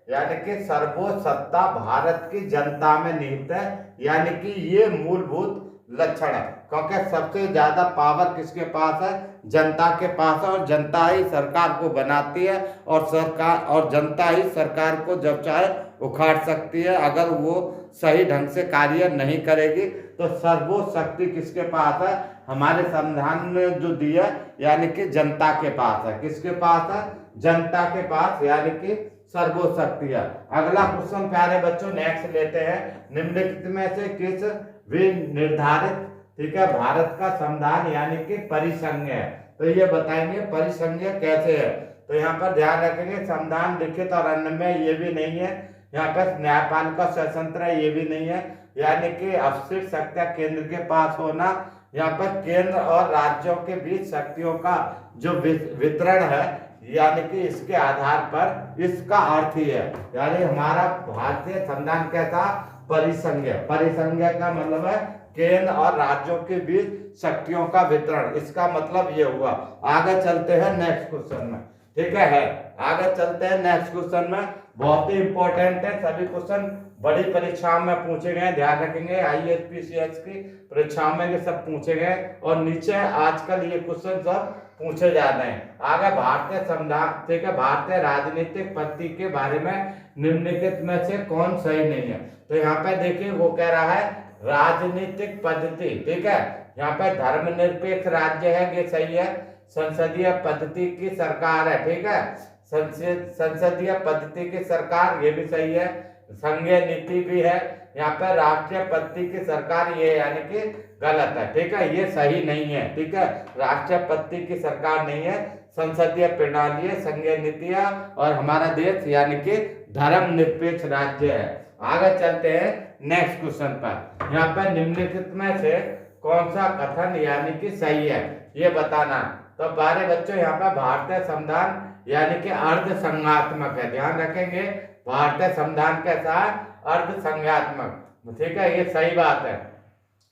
यानी कि सर्वोच्च सत्ता भारत की जनता में निहित है, यानी कि ये मूलभूत लक्षण है, क्योंकि सबसे ज्यादा पावर किसके पास है, जनता के पास है, और जनता ही सरकार को बनाती है, और सरकार और जनता ही सरकार को जब चाहे उखाड़ सकती है अगर वो सही ढंग से कार्य नहीं करेगी। तो सर्वोच्च शक्ति किसके पास है, हमारे संविधान ने जो दिया यानी कि जनता के पास है, किसके पास है, जनता के पास, यानी कि सर्वोच्च शक्ति है। अगला क्वेश्चन प्यारे बच्चों नेक्स्ट लेते हैं, निम्नलिखित में से किस विनिर्धारित, ठीक है, भारत का संविधान यानी कि परिसंघ है। तो ये बताएंगे परिसंघ कैसे है। तो यहाँ पर ध्यान रखेंगे संविधान लिखित और अन्य में ये भी नहीं है, यहाँ पर न्यायपालिका स्वतंत्र है ये भी नहीं है, यानी कि अवशिष्ट शक्तियां केंद्र के पास होना, यहाँ पर केंद्र और राज्यों के बीच शक्तियों का जो वितरण है, यानी कि इसके आधार पर इसका अर्थ ही है, यानी हमारा भारतीय संविधान कैसा परिसंघ, परिसंघ का मतलब है केंद्र और राज्यों के बीच शक्तियों का वितरण, इसका मतलब ये हुआ। आगे चलते हैं नेक्स्ट क्वेश्चन में, ठीक है आगे चलते हैं नेक्स्ट क्वेश्चन में, बहुत ही इंपॉर्टेंट है, सभी क्वेश्चन बड़ी परीक्षाओं में पूछे गए, ध्यान रखेंगे आईएएस पीसीएस की परीक्षाओं में ये सब पूछे गए, और नीचे आजकल ये क्वेश्चन सब पूछे जा रहे हैं। आगे भारतीय संविधान, ठीक है, भारतीय राजनीतिक पद्धति के बारे में निम्नलिखित में से कौन सही नहीं है। तो यहाँ पे देखिए वो कह रहा है राजनीतिक पद्धति, ठीक है, यहाँ पे धर्मनिरपेक्ष राज्य है, ये सही है, संसदीय पद्धति की सरकार है, ठीक है, संसदीय पद्धति की सरकार ये भी सही है, संघीय नीति भी है, यहाँ पर राष्ट्रीय पद्धति की सरकार ये यानी कि गलत है, ठीक है, ये सही नहीं है, ठीक है, राष्ट्रीय पद्धति की सरकार नहीं है, संसदीय प्रणाली है, संघीय नीतियां, और हमारा देश यानी कि धर्मनिरपेक्ष राज्य है। आगे चलते हैं नेक्स्ट क्वेश्चन पर, यहाँ पर निम्नलिखित में से कौन सा कथन यानी कि सही है ये बताना। तो प्यारे बच्चों यहाँ पर भारतीय संविधान यानी कि अर्ध संघात्मक है, ध्यान रखेंगे भारतीय संविधान कैसा है, अर्ध संघात्मक, ठीक है, ये सही बात है,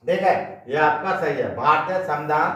ठीक है, ये आपका सही है, भारतीय संविधान,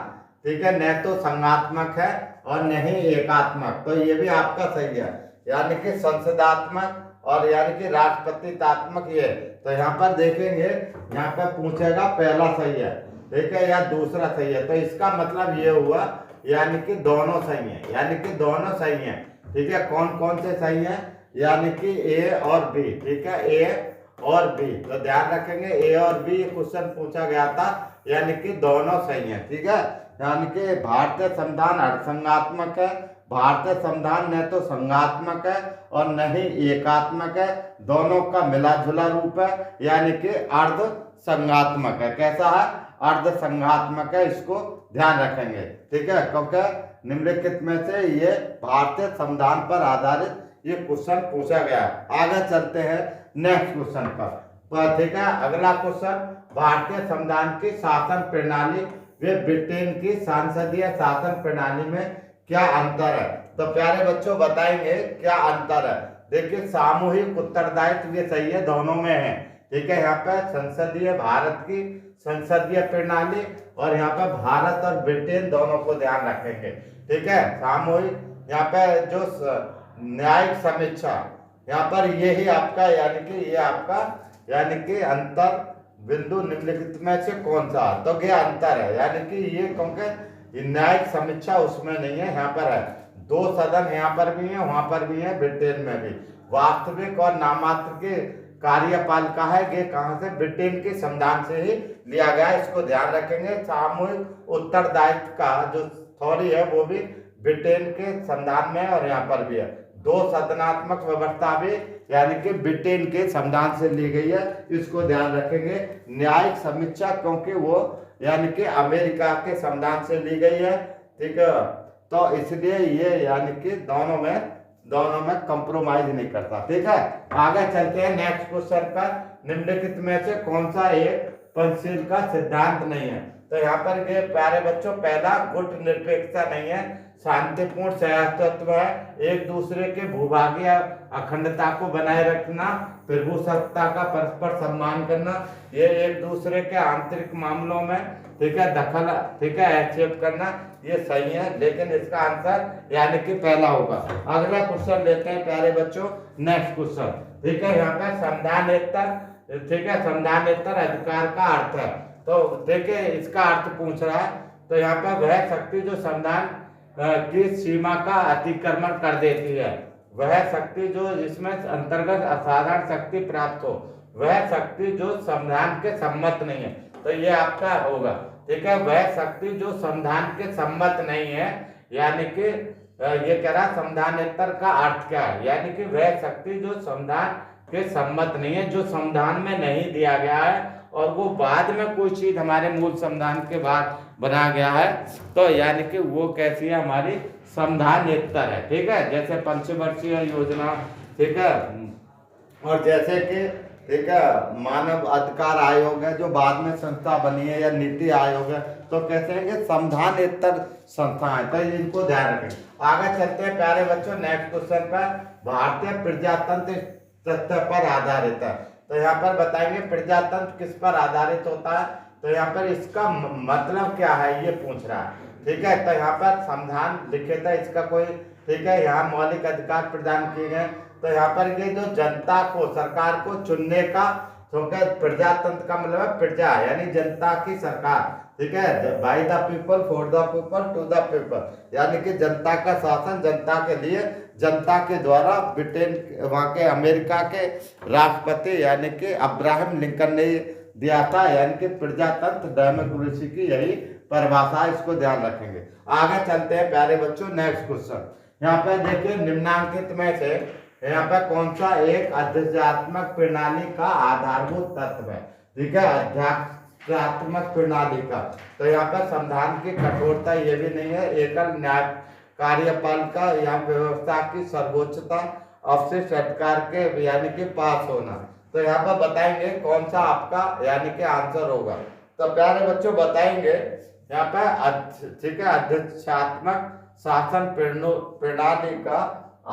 ठीक है, न तो संघात्मक है और न ही एकात्मक, तो ये भी आपका सही है, यानी कि संसदात्मक और यानी कि राष्ट्रपतितात्मक ये। तो यहाँ पर देखेंगे यहाँ पर पूछेगा पहला सही है, ठीक है, या दूसरा सही है, तो इसका मतलब ये हुआ यानी कि दोनों सही है, यानी कि दोनों सही है, ठीक है, कौन कौन से सही है, यानी कि ए और बी, ठीक है, ए और बी, तो ध्यान रखेंगे ए और बी क्वेश्चन पूछा गया था, यानी कि दोनों सही है, ठीक है, यानी कि भारतीय संविधान अर्धसंघात्मक है, भारतीय संविधान न तो संघात्मक है और न ही एकात्मक है, दोनों का मिला जुला रूप है, यानी कि अर्ध संघात्मक है, कैसा है, अर्ध संघात्मक है, इसको ध्यान रखेंगे, ठीक है, क्योंकि निम्नलिखित में से ये भारतीय संविधान पर आधारित ये क्वेश्चन पूछा गया। आगे चलते हैं नेक्स्ट क्वेश्चन पर, ठीक है, अगला क्वेश्चन भारतीय संविधान की शासन प्रणाली व ब्रिटेन की संसदीय शासन प्रणाली में क्या अंतर है। तो प्यारे बच्चों बताएंगे क्या अंतर है। देखिए सामूहिक उत्तरदायित्व ये सही है, दोनों में है, ठीक है, यहाँ पे संसदीय भारत की संसदीय प्रणाली और यहाँ पे भारत और ब्रिटेन दोनों को ध्यान रखेंगे, ठीक है, सामूहिक, यहाँ पे जो न्यायिक समीक्षा, यहाँ पर ये ही आपका यानी कि ये आपका यानी कि अंतर बिंदु निम्नलिखित में से कौन सा, तो ये अंतर है, यानी कि ये क्योंकि न्यायिक समीक्षा उसमें नहीं है, यहाँ पर है, दो सदन यहाँ पर भी है, वहां पर भी है, ब्रिटेन में भी, वास्तविक और नामात्र के कार्यपालिका है। ये कहाँ से? ब्रिटेन के संविधान से ही लिया गया है, इसको ध्यान रखेंगे। सामूहिक उत्तरदायित्व का जो थ्योरी है वो भी ब्रिटेन के संविधान में है और यहाँ पर भी है। दो सदनात्मक व्यवस्था भी यानी कि ब्रिटेन के संविधान से ली गई है, इसको ध्यान रखेंगे। न्यायिक समीक्षा क्योंकि वो यानी कि अमेरिका के संविधान से ली गई है, ठीक है, तो इसलिए ये यानी कि दोनों में कंप्रोमाइज नहीं करता, ठीक है। आगे चलते हैं नेक्स्ट क्वेश्चन पर। निम्नलिखित में से कौन सा एक पंचशील का सिद्धांत नहीं है? तो यहाँ पर ये प्यारे बच्चों, पहला गुट निरपेक्षता नहीं है, शांतिपूर्ण सहअस्तित्व है, एक दूसरे के भूभागीय अखंडता को बनाए रखना, प्रभुसत्ता का परस्पर सम्मान करना, ये एक दूसरे के आंतरिक मामलों में, ठीक है, दखल, ठीक है, हस्तक्षेप करना, ये सही है। लेकिन इसका आंसर यानी कि पहला होगा। अगला क्वेश्चन लेते हैं प्यारे बच्चों, नेक्स्ट क्वेश्चन, ठीक है। यहाँ पर संविधानेतर, ठीक है, संविधानेतर अधिकार का अर्थ है, तो देखिए इसका अर्थ पूछ रहा है। तो यहाँ पर वह शक्ति जो संविधान की सीमा का अतिक्रमण कर देती है, वह शक्ति जो जिसमें अंतर्गत असाधारण शक्ति प्राप्त हो, वह शक्ति जो संविधान के सम्मत नहीं है, तो ये आपका होगा, ठीक है। वह शक्ति जो संविधान के सम्मत नहीं है, यानी कि ये कह रहा संविधानेतर का अर्थ क्या है, यानी कि वह शक्ति जो संविधान के सम्मत नहीं है, जो संविधान में नहीं दिया गया है और वो बाद में कोई चीज हमारे मूल संविधान के बाद बना गया है, तो यानी कि वो कैसी है? हमारी संविधानेतर है, ठीक है। जैसे पंचवर्षीय योजना, ठीक है, और जैसे कि, ठीक है, मानव अधिकार आयोग है जो बाद में संस्था बनी है, या नीति आयोग है, तो कहते हैं कि संविधानेतर संस्था है, तो इनको ध्यान रखें। आगे चलते हैं प्यारे बच्चों नेक्स्ट क्वेश्चन पर। भारतीय प्रजातंत्र तथ्य पर आधारित है, तो यहाँ पर बताएंगे प्रजातंत्र किस पर आधारित होता है, तो यहाँ पर इसका मतलब क्या है ये पूछ रहा है, ठीक है। तो यहाँ पर संविधान लिखे था इसका कोई, ठीक है, यहाँ मौलिक अधिकार प्रदान किए गए, तो यहाँ पर ये जो जनता को, सरकार को चुनने का, क्योंकि प्रजातंत्र का मतलब है प्रजा यानी जनता की सरकार, ठीक है, by the people, for the people, to the people, यानी कि जनता का शासन जनता के लिए, जनता के द्वारा। ब्रिटेन, वहाँ के अमेरिका के राष्ट्रपति यानी कि अब्राहम लिंकन ने दिया था, यानी कि प्रजातंत्र डेमोक्रेसी की यही परिभाषा, इसको ध्यान रखेंगे। आगे चलते हैं प्यारे बच्चों नेक्स्ट क्वेश्चन। यहाँ पे देखिए निम्नांकित में से यहाँ पे कौन सा एक अध्यात्मक प्रणाली का आधारभूत तत्व है, ठीक है, अध्यात्मक प्रणाली का। तो यहाँ पर संविधान की कठोरता ये भी नहीं है, एकल न्याय कार्यपालिका, यहाँ व्यवस्था की सर्वोच्चता, अवशिष्ट सरकार के यानी कि पास होना। तो यहाँ पर बताएंगे कौन सा आपका यानी कि आंसर होगा। तो प्यारे बच्चों बताएंगे यहाँ पे, ठीक है, अध्यक्षात्मक शासन प्रणाली का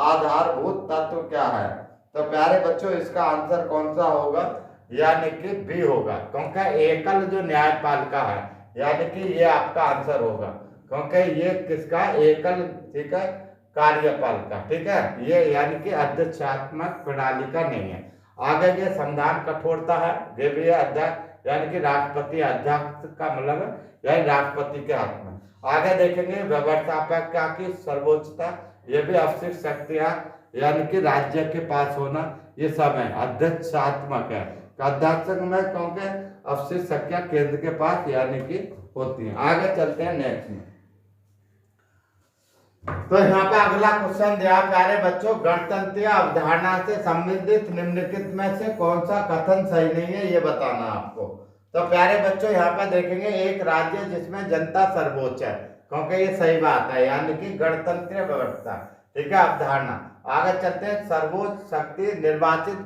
आधारभूत तत्व क्या है? तो प्यारे बच्चों इसका आंसर कौन सा होगा? यानी कि बी होगा, क्योंकि एकल जो न्यायपालिका है, यानी कि ये आपका आंसर होगा, क्योंकि ये किसका? एकल, ठीक है, कार्यपालिका, ठीक है, ये यानी कि अध्यक्षात्मक प्रणाली का नहीं है। आगे ये संविधान कठोरता है, ये भी है अध्यक्ष, यानी कि राष्ट्रपति, अध्यक्ष का मतलब यानी राष्ट्रपति के हाथ में। आगे देखेंगे व्यवस्थापक की सर्वोच्चता, ये भी अवशिष्ट शक्तियां यानी कि राज्य के पास होना, ये सब है अध्यक्षात्मक है। अध्यक्ष में क्योंकि अवशिष्ट शक्तियां केंद्र के पास यानी कि होती हैं। आगे चलते हैं नेक्स्ट में। तो यहाँ पे अगला क्वेश्चन दिया प्यारे बच्चों, गणतंत्रीय अवधारणा से संबंधित निम्नलिखित में से कौन सा कथन सही नहीं है ये बताना आपको। तो प्यारे बच्चों यहाँ पर देखेंगे एक राज्य जिसमें जनता सर्वोच्च है, क्योंकि ये सही बात है, यानी कि गणतंत्रीय व्यवस्था, ठीक है, अवधारणा। आगे चलते हैं सर्वोच्च शक्ति निर्वाचित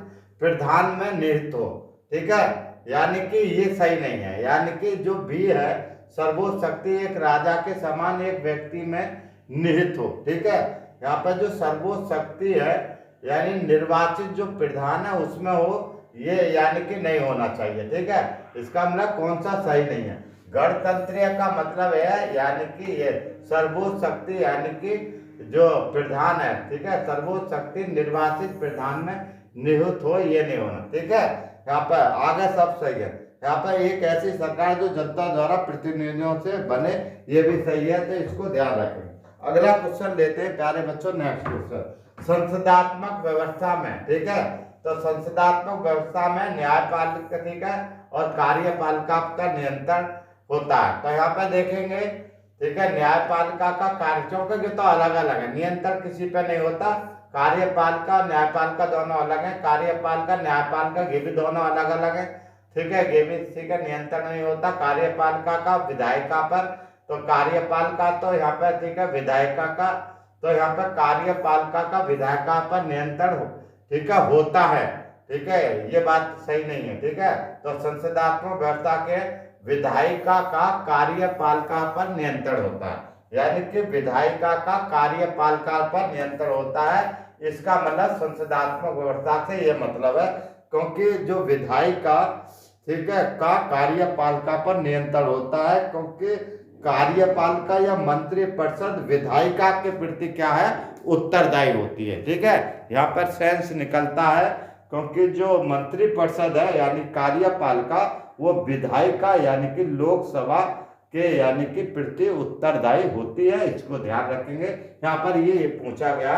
प्रधान में निहित हो, ठीक है, यानी कि ये सही नहीं है, यानी कि जो भी है सर्वोच्च शक्ति एक राजा के समान एक व्यक्ति में निहित हो, ठीक है। यहाँ पर जो सर्वोच्च शक्ति है यानी निर्वाचित जो प्रधान है उसमें हो, ये यानी कि नहीं होना चाहिए, ठीक है। इसका मतलब कौन सा सही नहीं है? गणतंत्रीय का मतलब है यानी कि ये सर्वोच्च शक्ति यानी कि जो प्रधान है, ठीक है, सर्वोच्च शक्ति निर्वाचित प्रधान में निहित हो, ये नहीं होना, ठीक है। यहाँ पर आगे सब सही है। यहाँ पर एक ऐसी सरकार जो जनता द्वारा प्रतिनिधियों से बने, ये भी सही है, तो इसको ध्यान रखें। अगला क्वेश्चन लेते हैं प्यारे बच्चों नेक्स्ट क्वेश्चन। संसदात्मक व्यवस्था में, ठीक है। तो संसदात्मक व्यवस्था में न्यायपालिका, ठीक है, और कार्यपालिका का नियंत्रण होता है। तो यहाँ पे देखेंगे, ठीक है, न्यायपालिका का कार्य, क्योंकि तो अलग अलग है, नियंत्रण किसी पे नहीं होता। कार्यपालिका न्यायपालिका दोनों अलग है, कार्यपालिका न्यायपालिका ये भी दोनों अलग अलग है, ठीक है। ये भी, ठीक है, नियंत्रण नहीं होता कार्यपालिका का विधायिका पर, तो कार्यपालिका तो यहाँ पे, ठीक है, विधायिका का, तो यहाँ पे कार्यपालिका का विधायिका पर नियंत्रण, ठीक है, होता है, ठीक है। ये बात सही नहीं है, ठीक है। तो संसदात्मक व्यवस्था के विधायिका का कार्यपालिका पर नियंत्रण होता है, यानी कि विधायिका का कार्यपालिका पर नियंत्रण होता है। इसका मतलब संसदात्मक व्यवस्था से ये मतलब है, क्योंकि जो विधायिका, ठीक है, का कार्यपालिका पर नियंत्रण होता है, क्योंकि कार्यपालिका या मंत्रिपरिषद विधायिका के प्रति क्या है, उत्तरदायी होती है, ठीक है। यहाँ पर सेंस निकलता है, क्योंकि जो मंत्रिपरिषद है यानी कार्यपालिका, वो विधायिका यानी कि लोकसभा के यानी कि प्रति उत्तरदायी होती है। इसको ध्यान रखेंगे, यहाँ पर ये पूछा गया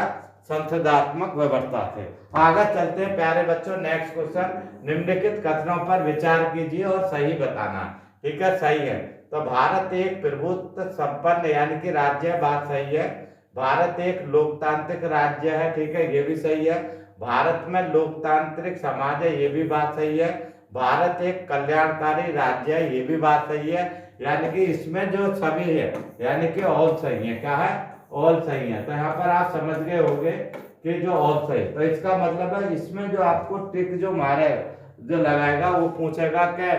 संसदात्मक व्यवस्था से। आगे चलते हैं प्यारे बच्चों, नेक्स्ट क्वेश्चन, निम्नलिखित कथनों पर विचार कीजिए और सही बताना, ठीक है। सही है, तो भारत एक प्रभुत्व संपन्न यानी कि राज्य है, बात सही है। भारत एक लोकतांत्रिक राज्य है, ठीक है, ये भी सही है। भारत में लोकतांत्रिक समाज है, ये भी बात सही है। भारत एक कल्याणकारी राज्य है, ये भी बात सही है। यानी कि इसमें जो सभी है यानी कि ऑल सही है, क्या है, ऑल सही है। तो यहाँ पर आप समझ गए होंगे कि जो ऑल सही, तो इसका मतलब है इसमें जो आपको टिक जो मारे जो लगाएगा वो पूछेगा कि,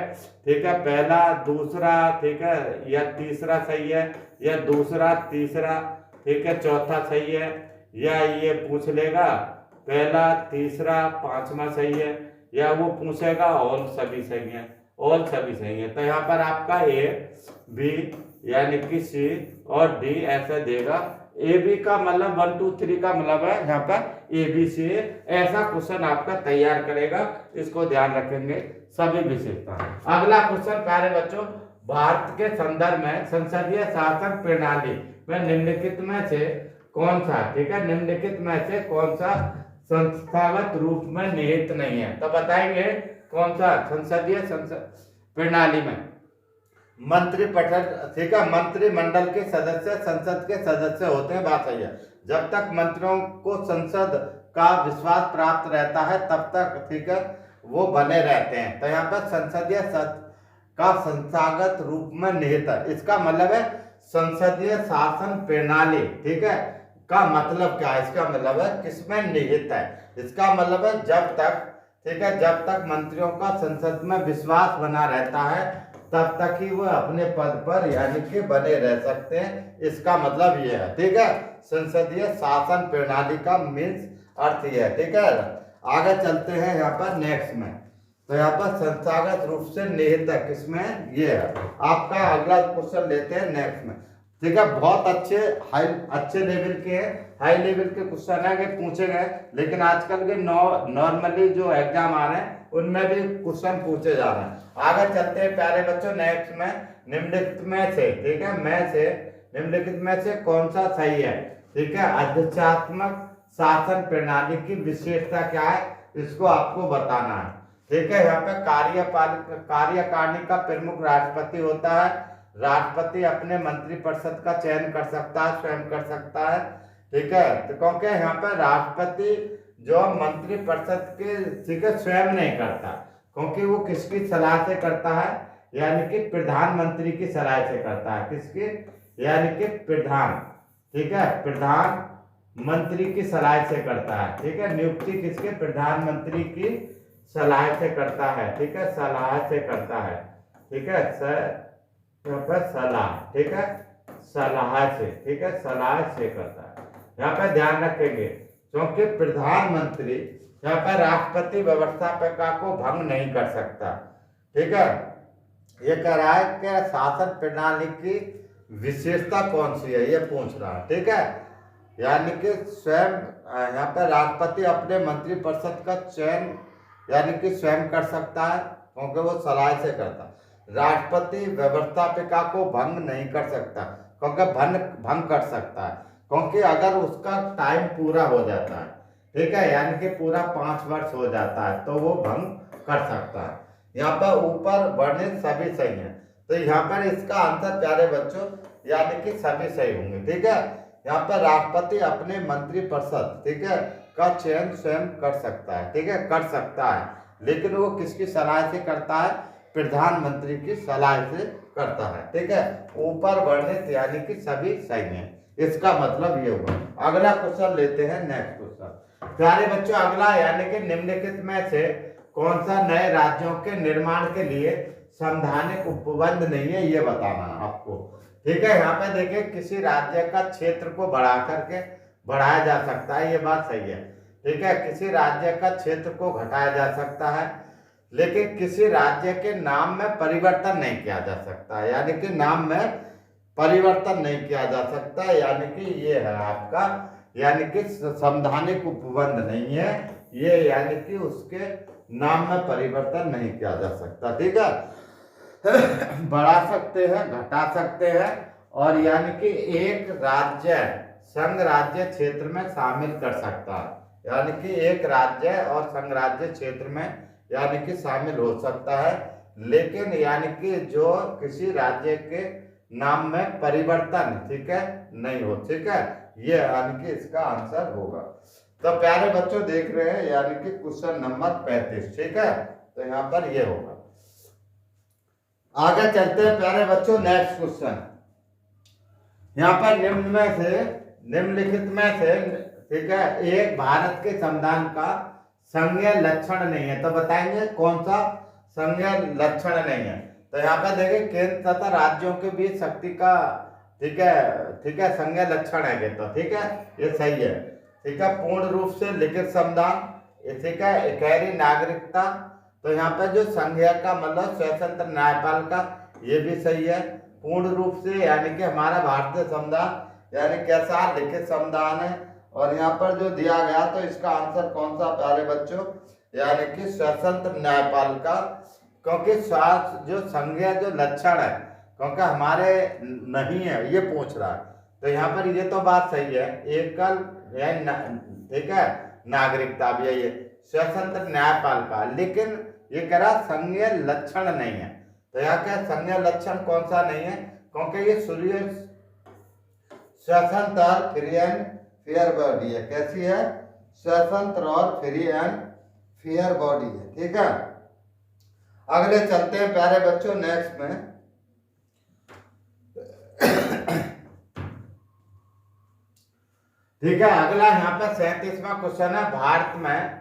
ठीक है, पहला दूसरा, ठीक है, या तीसरा सही है, या दूसरा तीसरा, ठीक है, चौथा सही है, या ये पूछ लेगा पहला तीसरा पांचवा सही है, या वो पूछेगा ऑल सभी सही है, ऑल सभी सही है। तो यहाँ पर आपका ए बी यानी कि सी और डी ऐसे देगा। ए बी का मतलब 1 2 3 का मतलब है यहाँ पर ए बी सी, ऐसा क्वेश्चन आपका तैयार करेगा, इसको ध्यान रखेंगे सभी विशेषता। अगला क्वेश्चन प्यारे बच्चों, भारत के संदर्भ में संसदीय शासन प्रणाली में निम्नलिखित में से कौन सा, ठीक है, निम्नलिखित में से कौन सा संस्थागत रूप में निहित नहीं है। तो बताएंगे कौन सा, संसदीय प्रणाली में मंत्रिपरिषद, ठीक है, मंत्रिमंडल के सदस्य संसद के सदस्य होते हैं, बात सही है। जब तक मंत्रियों को संसद का विश्वास प्राप्त रहता है तब तक, ठीक है, वो बने रहते हैं। तो यहाँ पर संसदीय का संस्थागत रूप में निहित है, इसका मतलब है संसदीय शासन प्रणाली, ठीक है, का मतलब क्या है, इसका मतलब है किसमें निहित है। इसका मतलब है जब तक, ठीक है, जब तक मंत्रियों का संसद में विश्वास बना रहता है तब तक ही वह अपने पद पर यानी कि बने रह सकते हैं, इसका मतलब ये है, ठीक है। संसदीय शासन प्रणाली का मीन्स अर्थ ये है, ठीक है। आगे चलते हैं यहाँ पर नेक्स्ट में, तो यहाँ पर संस्थागत रूप से निहित है किसमें, ये है। आपका अगला क्वेश्चन लेते हैं नेक्स्ट में, ठीक है। बहुत अच्छे लेवल के हैं, हाई लेवल के क्वेश्चन है कि पूछे गए, लेकिन आजकल के नॉर्मली जो एग्जाम आ रहे हैं उनमें भी क्वेश्चन पूछे जा रहे हैं। आगे चलते हैं प्यारे बच्चों नेक्स्ट में, निम्नलिखित में से, ठीक है, निम्नलिखित में से कौन सा सही है, ठीक है। अध्यक्षात्मक शासन प्रणाली की विशेषता क्या है, इसको आपको बताना है, ठीक है। यहाँ पे कार्यकारिणी का प्रमुख राष्ट्रपति होता है। राष्ट्रपति अपने मंत्रिपरिषद का चयन कर सकता है, स्वयं कर सकता है, ठीक है। तो क्योंकि यहाँ पे राष्ट्रपति जो मंत्रिपरिषद के, ठीक है, स्वयं नहीं करता, क्योंकि वो किसकी सलाह से करता है, यानी कि प्रधानमंत्री की सलाह से करता है, किसकी, यानी कि प्रधान, ठीक है, प्रधानमंत्री की सलाह से करता है, ठीक है। नियुक्ति किसके, प्रधानमंत्री की सलाह से करता है, ठीक है, सलाह से करता है, ठीक है, सलाह, ठीक है, सलाह से, ठीक है, सलाह से करता है। यहाँ पे ध्यान रखेंगे, क्योंकि प्रधानमंत्री यहाँ पर राष्ट्रपति व्यवस्थापिका को भंग नहीं कर सकता, ठीक है। ये कह रहा है कि शासन प्रणाली की विशेषता कौन सी है, ये पूछ रहा है, ठीक है। यानी कि स्वयं यहाँ पर राष्ट्रपति अपने मंत्रिपरिषद का चयन यानी कि स्वयं कर सकता है, क्योंकि वो सलाह से करता है। राष्ट्रपति व्यवस्थापिका को भंग नहीं कर सकता, क्योंकि भंग कर सकता है, क्योंकि अगर उसका टाइम पूरा हो जाता है, ठीक है, यानी कि पूरा 5 वर्ष हो जाता है तो वो भंग कर सकता है। यहाँ पर ऊपर वर्णित सभी सही है, तो यहाँ पर इसका आंसर प्यारे बच्चों यानी कि सभी सही होंगे। ठीक है, यहाँ पर राष्ट्रपति अपने मंत्रिपरिषद, ठीक है, का चयन स्वयं कर सकता है। ठीक है, कर सकता है, लेकिन वो किसकी सलाह से करता है? प्रधानमंत्री की सलाह से करता है। ठीक है, ऊपर वर्णित यानी कि सभी सही है, इसका मतलब ये हुआ। अगला क्वेश्चन लेते हैं, नेक्स्ट क्वेश्चन प्यारे बच्चों। अगला यानी कि निम्नलिखित में से कौन सा नए राज्यों के निर्माण के लिए संवैधानिक उपबंध नहीं है, ये बताना है आपको। ठीक है, यहाँ पे देखिए किसी राज्य का क्षेत्र को बढ़ा करके बढ़ाया जा सकता है, ये बात सही है। ठीक है, किसी राज्य का क्षेत्र को घटाया जा सकता है, लेकिन किसी राज्य के नाम में परिवर्तन नहीं किया जा सकता, यानी कि नाम में परिवर्तन नहीं किया जा सकता, यानी कि ये है आपका, यानी कि संवैधानिक उपबंध नहीं है ये, यानी कि उसके नाम में परिवर्तन नहीं किया जा सकता। ठीक है, बढ़ा सकते हैं, घटा सकते हैं, और यानी कि एक राज्य संघ राज्य क्षेत्र में शामिल कर सकता है, यानी कि एक राज्य और संघ राज्य क्षेत्र में यानी कि शामिल हो सकता है, लेकिन यानी कि जो किसी राज्य के नाम में परिवर्तन, ठीक है, नहीं हो। ठीक है, ये यानी कि इसका आंसर होगा। तो प्यारे बच्चों देख रहे हैं यानी कि क्वेश्चन नंबर 35। ठीक है, तो यहाँ पर ये होगा। आगे चलते हैं प्यारे बच्चों, नेक्स्ट क्वेश्चन। यहाँ पर निम्नलिखित में से, ठीक है, एक भारत के संविधान का संज्ञेय लक्षण नहीं है, तो बताएंगे कौन सा संज्ञेय लक्षण नहीं है। तो यहाँ पर देखिए केंद्र तथा राज्यों के बीच शक्ति का, ठीक है, संज्ञेय लक्षण है, तो ठीक है, ये सही है। ठीक है, पूर्ण रूप से लिखित संविधान, ठीक है, इकहरी नागरिकता, तो यहाँ पर जो संज्ञेय का मतलब स्वतंत्र न्यायपालिका, ये भी सही है। पूर्ण रूप से यानी कि हमारा भारतीय संविधान यानी कैसा लिखित संविधान है, और यहाँ पर जो दिया गया तो इसका आंसर कौन सा प्यारे बच्चों, यानी कि स्वतंत्र न्यायपालिका, क्योंकि जो संज्ञेय जो लक्षण है, क्योंकि हमारे नहीं है ये पूछ रहा है, तो यहाँ पर ये तो बात सही है, एकल, ठीक है, नागरिकता भी है, ये स्वतंत्र न्यायपालिका, लेकिन ये कह रहा संज्ञेय लक्षण नहीं है। तो यहाँ क्या संज्ञेय लक्षण कौन सा नहीं है, क्योंकि ये सूर्य स्वतंत्र और फ्री एंड फेयर बॉडी है। कैसी है? स्वतंत्र और फ्री एंड फेयर बॉडी है। ठीक है, अगले चलते हैं प्यारे बच्चों नेक्स्ट में। ठीक है, अगला यहाँ पे 37वां क्वेश्चन है, भारत में,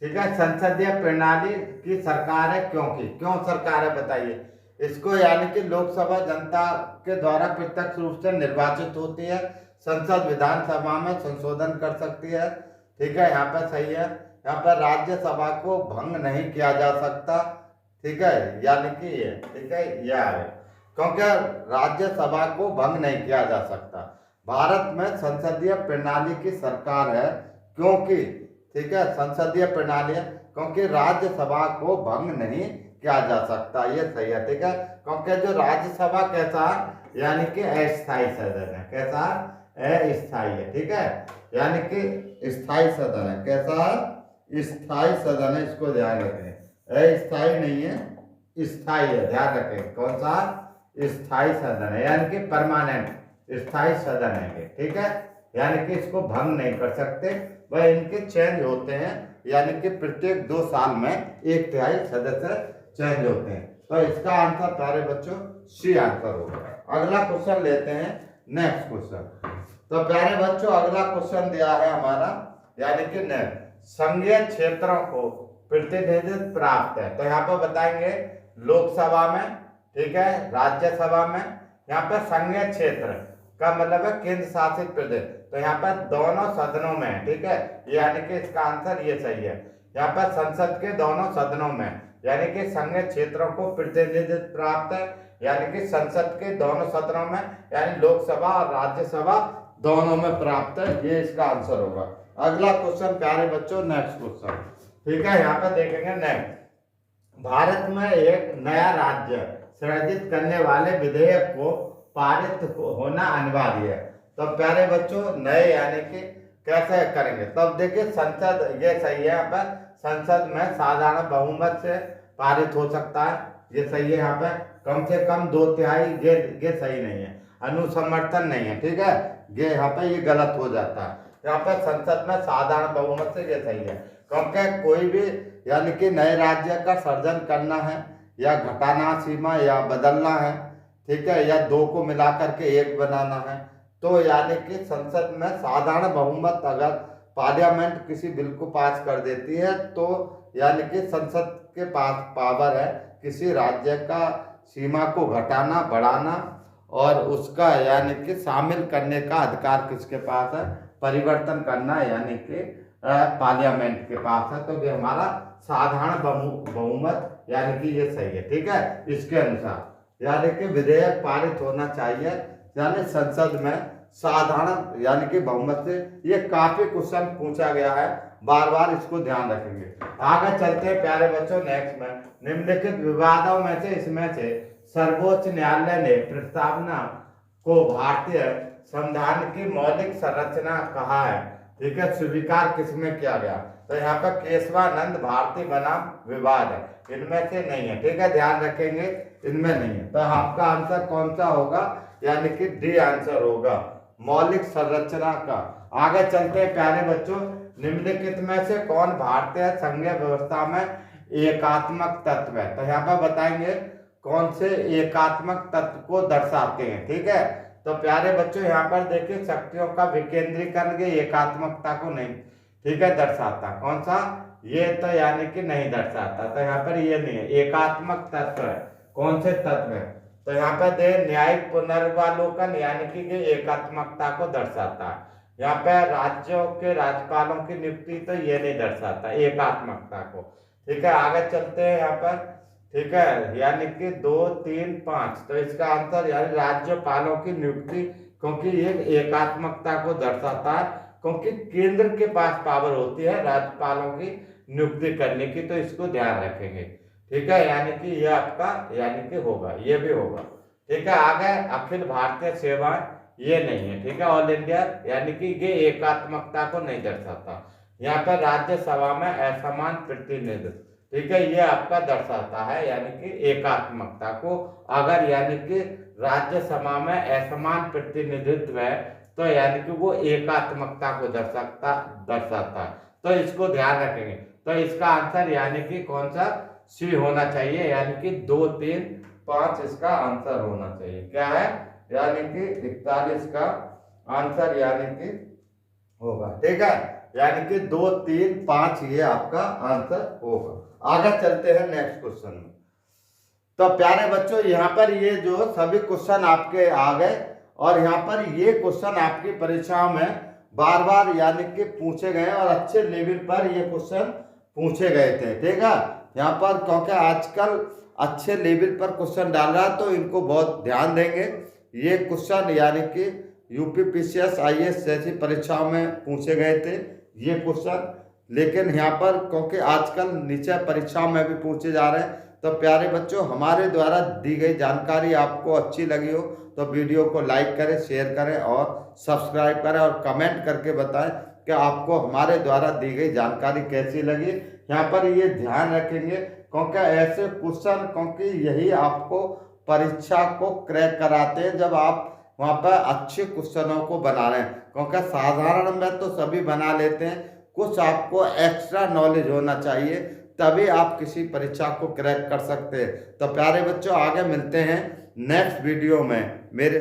ठीक है, संसदीय प्रणाली की सरकार है क्योंकि, क्यों सरकार है बताइए इसको, यानी कि लोकसभा जनता के द्वारा प्रत्यक्ष रूप से निर्वाचित होती है, संसद विधानसभा में संशोधन कर सकती है। ठीक है, यहाँ पर सही है। यहाँ पर राज्यसभा को भंग नहीं किया जा सकता, ठीक है, यानी कि ये, ठीक है, यह है, क्योंकि राज्यसभा को भंग नहीं किया जा सकता। भारत में संसदीय प्रणाली की सरकार है क्योंकि, ठीक है, संसदीय प्रणाली है क्योंकि राज्यसभा को भंग नहीं किया जा सकता, ये सही है। ठीक है, क्योंकि जो राज्यसभा कैसा, यानी कि अस्थायी सदन है, कैसा, अस्थायी है। ठीक है, यानी कि स्थायी सदन है, कैसा है, स्थायी सदन है, इसको ध्यान रखें, अस्थायी नहीं है, स्थायी है, ध्यान रखें, कौन सा, स्थायी सदन है, यानी कि परमानेंट स्थायी सदन है। ठीक है, यानी कि इसको भंग नहीं कर सकते, वह इनके चेंज होते हैं, यानी कि प्रत्येक 2 साल में 1/3 सदस्य चेंज होते हैं। तो इसका आंसर प्यारे बच्चों सी आंसर होगा। अगला क्वेश्चन लेते हैं, नेक्स्ट क्वेश्चन। तो प्यारे बच्चों अगला क्वेश्चन दिया है हमारा, यानी कि संघीय क्षेत्रों को प्रतिनिधित्व प्राप्त है, तो यहाँ पर बताएंगे लोकसभा में, ठीक है, राज्यसभा में, यहाँ पर संघीय क्षेत्र का मतलब है केंद्र शासित प्रदेश, तो यहाँ पर दोनों सदनों में, ठीक है, यानी कि इसका आंसर ये सही है। यहाँ पर संसद के दोनों सदनों में, यानी कि संघीय क्षेत्रों को प्रतिनिधित्व प्राप्त है, यानी कि संसद के दोनों सदनों में, यानी लोकसभा और राज्यसभा दोनों में प्राप्त है, ये इसका आंसर होगा। अगला क्वेश्चन प्यारे बच्चों नेक्स्ट क्वेश्चन, ठीक है, यहाँ पर देखेंगे नेक्स्ट। भारत में एक नया राज्य सृजित करने वाले विधेयक को पारित होना अनिवार्य है, तो प्यारे बच्चों नए यानी कि कैसे करेंगे? तब देखिए संसद, ये सही है, यहाँ पर संसद में साधारण बहुमत से पारित हो सकता है, ये सही है। यहाँ पे कम से कम 2/3, ये सही नहीं है, अनुसमर्थन नहीं है, ठीक है, ये यहाँ पे ये गलत हो जाता है। यहाँ पे संसद में साधारण बहुमत से, ये सही है, क्योंकि कोई भी यानी कि नए राज्य का सृजन करना है या घटाना सीमा या बदलना है, ठीक है, या दो को मिला करके एक बनाना है, तो यानी कि संसद में साधारण बहुमत अगर पार्लियामेंट किसी बिल को पास कर देती है तो यानी कि संसद के पास पावर है किसी राज्य का सीमा को घटाना, बढ़ाना और उसका यानी कि शामिल करने का अधिकार किसके पास है? परिवर्तन करना यानी कि पार्लियामेंट के पास है। तो ये हमारा साधारण बहुमत यानी कि ये सही है, ठीक है। इसके अनुसार यानी कि विधेयक पारित होना चाहिए यानी संसद में साधारण यानी कि बहुमत से। ये काफी क्वेश्चन पूछा गया है, बार बार इसको ध्यान रखेंगे। आगे चलते हैं प्यारे बच्चों, नेक्स्ट में निम्नलिखित विवादों में से इसमें से सर्वोच्च न्यायालय ने प्रस्तावना को भारतीय संविधान की मौलिक संरचना कहा है, ठीक है, स्वीकार किसमें किया गया? तो यहाँ पर केशवानंद भारती बनाम विवाद है, इनमें से नहीं है, ठीक है, ध्यान रखेंगे, इनमें नहीं है। तो आपका आंसर कौन सा होगा? यानी कि डी आंसर होगा, मौलिक संरचना का। आगे चलते हैं प्यारे बच्चों, निम्नलिखित में से कौन भारतीय संघीय व्यवस्था में एकात्मक तत्व है? तो यहाँ पर बताएंगे कौन से एकात्मक तत्व को दर्शाते हैं, ठीक है। तो प्यारे बच्चों यहाँ पर देखिए, शक्तियों का विकेंद्रीकरण के एकात्मकता को नहीं, ठीक है, दर्शाता। कौन सा? ये तो यानी कि नहीं दर्शाता, तो यहाँ पर ये नहीं है, एकात्मक तत्व है। कौन से तत्व है? तो यहाँ पर दे न्यायिक पुनर्वालोकन यानी कि ये एकात्मकता को दर्शाता है। यहाँ पे राज्यों के राज्यपालों की नियुक्ति, तो ये नहीं दर्शाता एकात्मकता को, ठीक है। आगे चलते हैं यहाँ पर, ठीक है, यानी कि 2, 3, 5, तो इसका आंसर यानी राज्यपालों की नियुक्ति, क्योंकि ये एकात्मकता को दर्शाता है, क्योंकि केंद्र के पास पावर होती है राज्यपालों की नियुक्ति करने की, तो इसको ध्यान रखेंगे, ठीक है। यानी कि ये आपका यानी कि होगा, ये भी होगा, ठीक है। आगे अखिल भारतीय सेवा, ये नहीं है, ठीक है। ऑल इंडिया यानी कि ये एकात्मकता को नहीं दर्शाता। यहाँ पर राज्यसभा में असमान प्रतिनिधित्व, ठीक है, ये आपका दर्शाता है यानी कि एकात्मकता को। अगर यानी कि राज्यसभा में असमान प्रतिनिधित्व है तो यानी कि वो एकात्मकता को दर्शाता है, तो इसको ध्यान रखेंगे। तो इसका आंसर यानी कि कौन सा? सी होना चाहिए, यानी कि 2, 3, 5 इसका आंसर होना चाहिए। क्या है? यानी कि 41 का आंसर यानी कि होगा, ठीक है, यानी कि 2, 3, 5 ये आपका आंसर होगा। आगे चलते हैं नेक्स्ट क्वेश्चन में। तो प्यारे बच्चों यहाँ पर ये जो सभी क्वेश्चन आपके आ गए और यहाँ पर ये क्वेश्चन आपकी परीक्षाओं में बार बार यानी कि पूछे गए और अच्छे लेवल पर ये क्वेश्चन पूछे गए थे, ठीक है। यहाँ पर क्योंकि आजकल अच्छे लेवल पर क्वेश्चन डाल रहा है तो इनको बहुत ध्यान देंगे। ये क्वेश्चन यानी कि यूपी पीसीएस आईएएस जैसी परीक्षाओं में पूछे गए थे ये क्वेश्चन, लेकिन यहाँ पर क्योंकि आजकल नीचे परीक्षाओं में भी पूछे जा रहे हैं। तो प्यारे बच्चों, हमारे द्वारा दी गई जानकारी आपको अच्छी लगी हो तो वीडियो को लाइक करें, शेयर करें और सब्सक्राइब करें और कमेंट करके बताएं कि आपको हमारे द्वारा दी गई जानकारी कैसी लगी। यहाँ पर ये ध्यान रखेंगे क्योंकि ऐसे क्वेश्चन, क्योंकि यही आपको परीक्षा को क्रैक कराते हैं जब आप वहाँ पर अच्छे क्वेश्चनों को बना रहे हैं, क्योंकि साधारण में तो सभी बना लेते हैं, कुछ आपको एक्स्ट्रा नॉलेज होना चाहिए तभी आप किसी परीक्षा को क्रैक कर सकते हैं। तो प्यारे बच्चों, आगे मिलते हैं नेक्स्ट वीडियो में। मेरे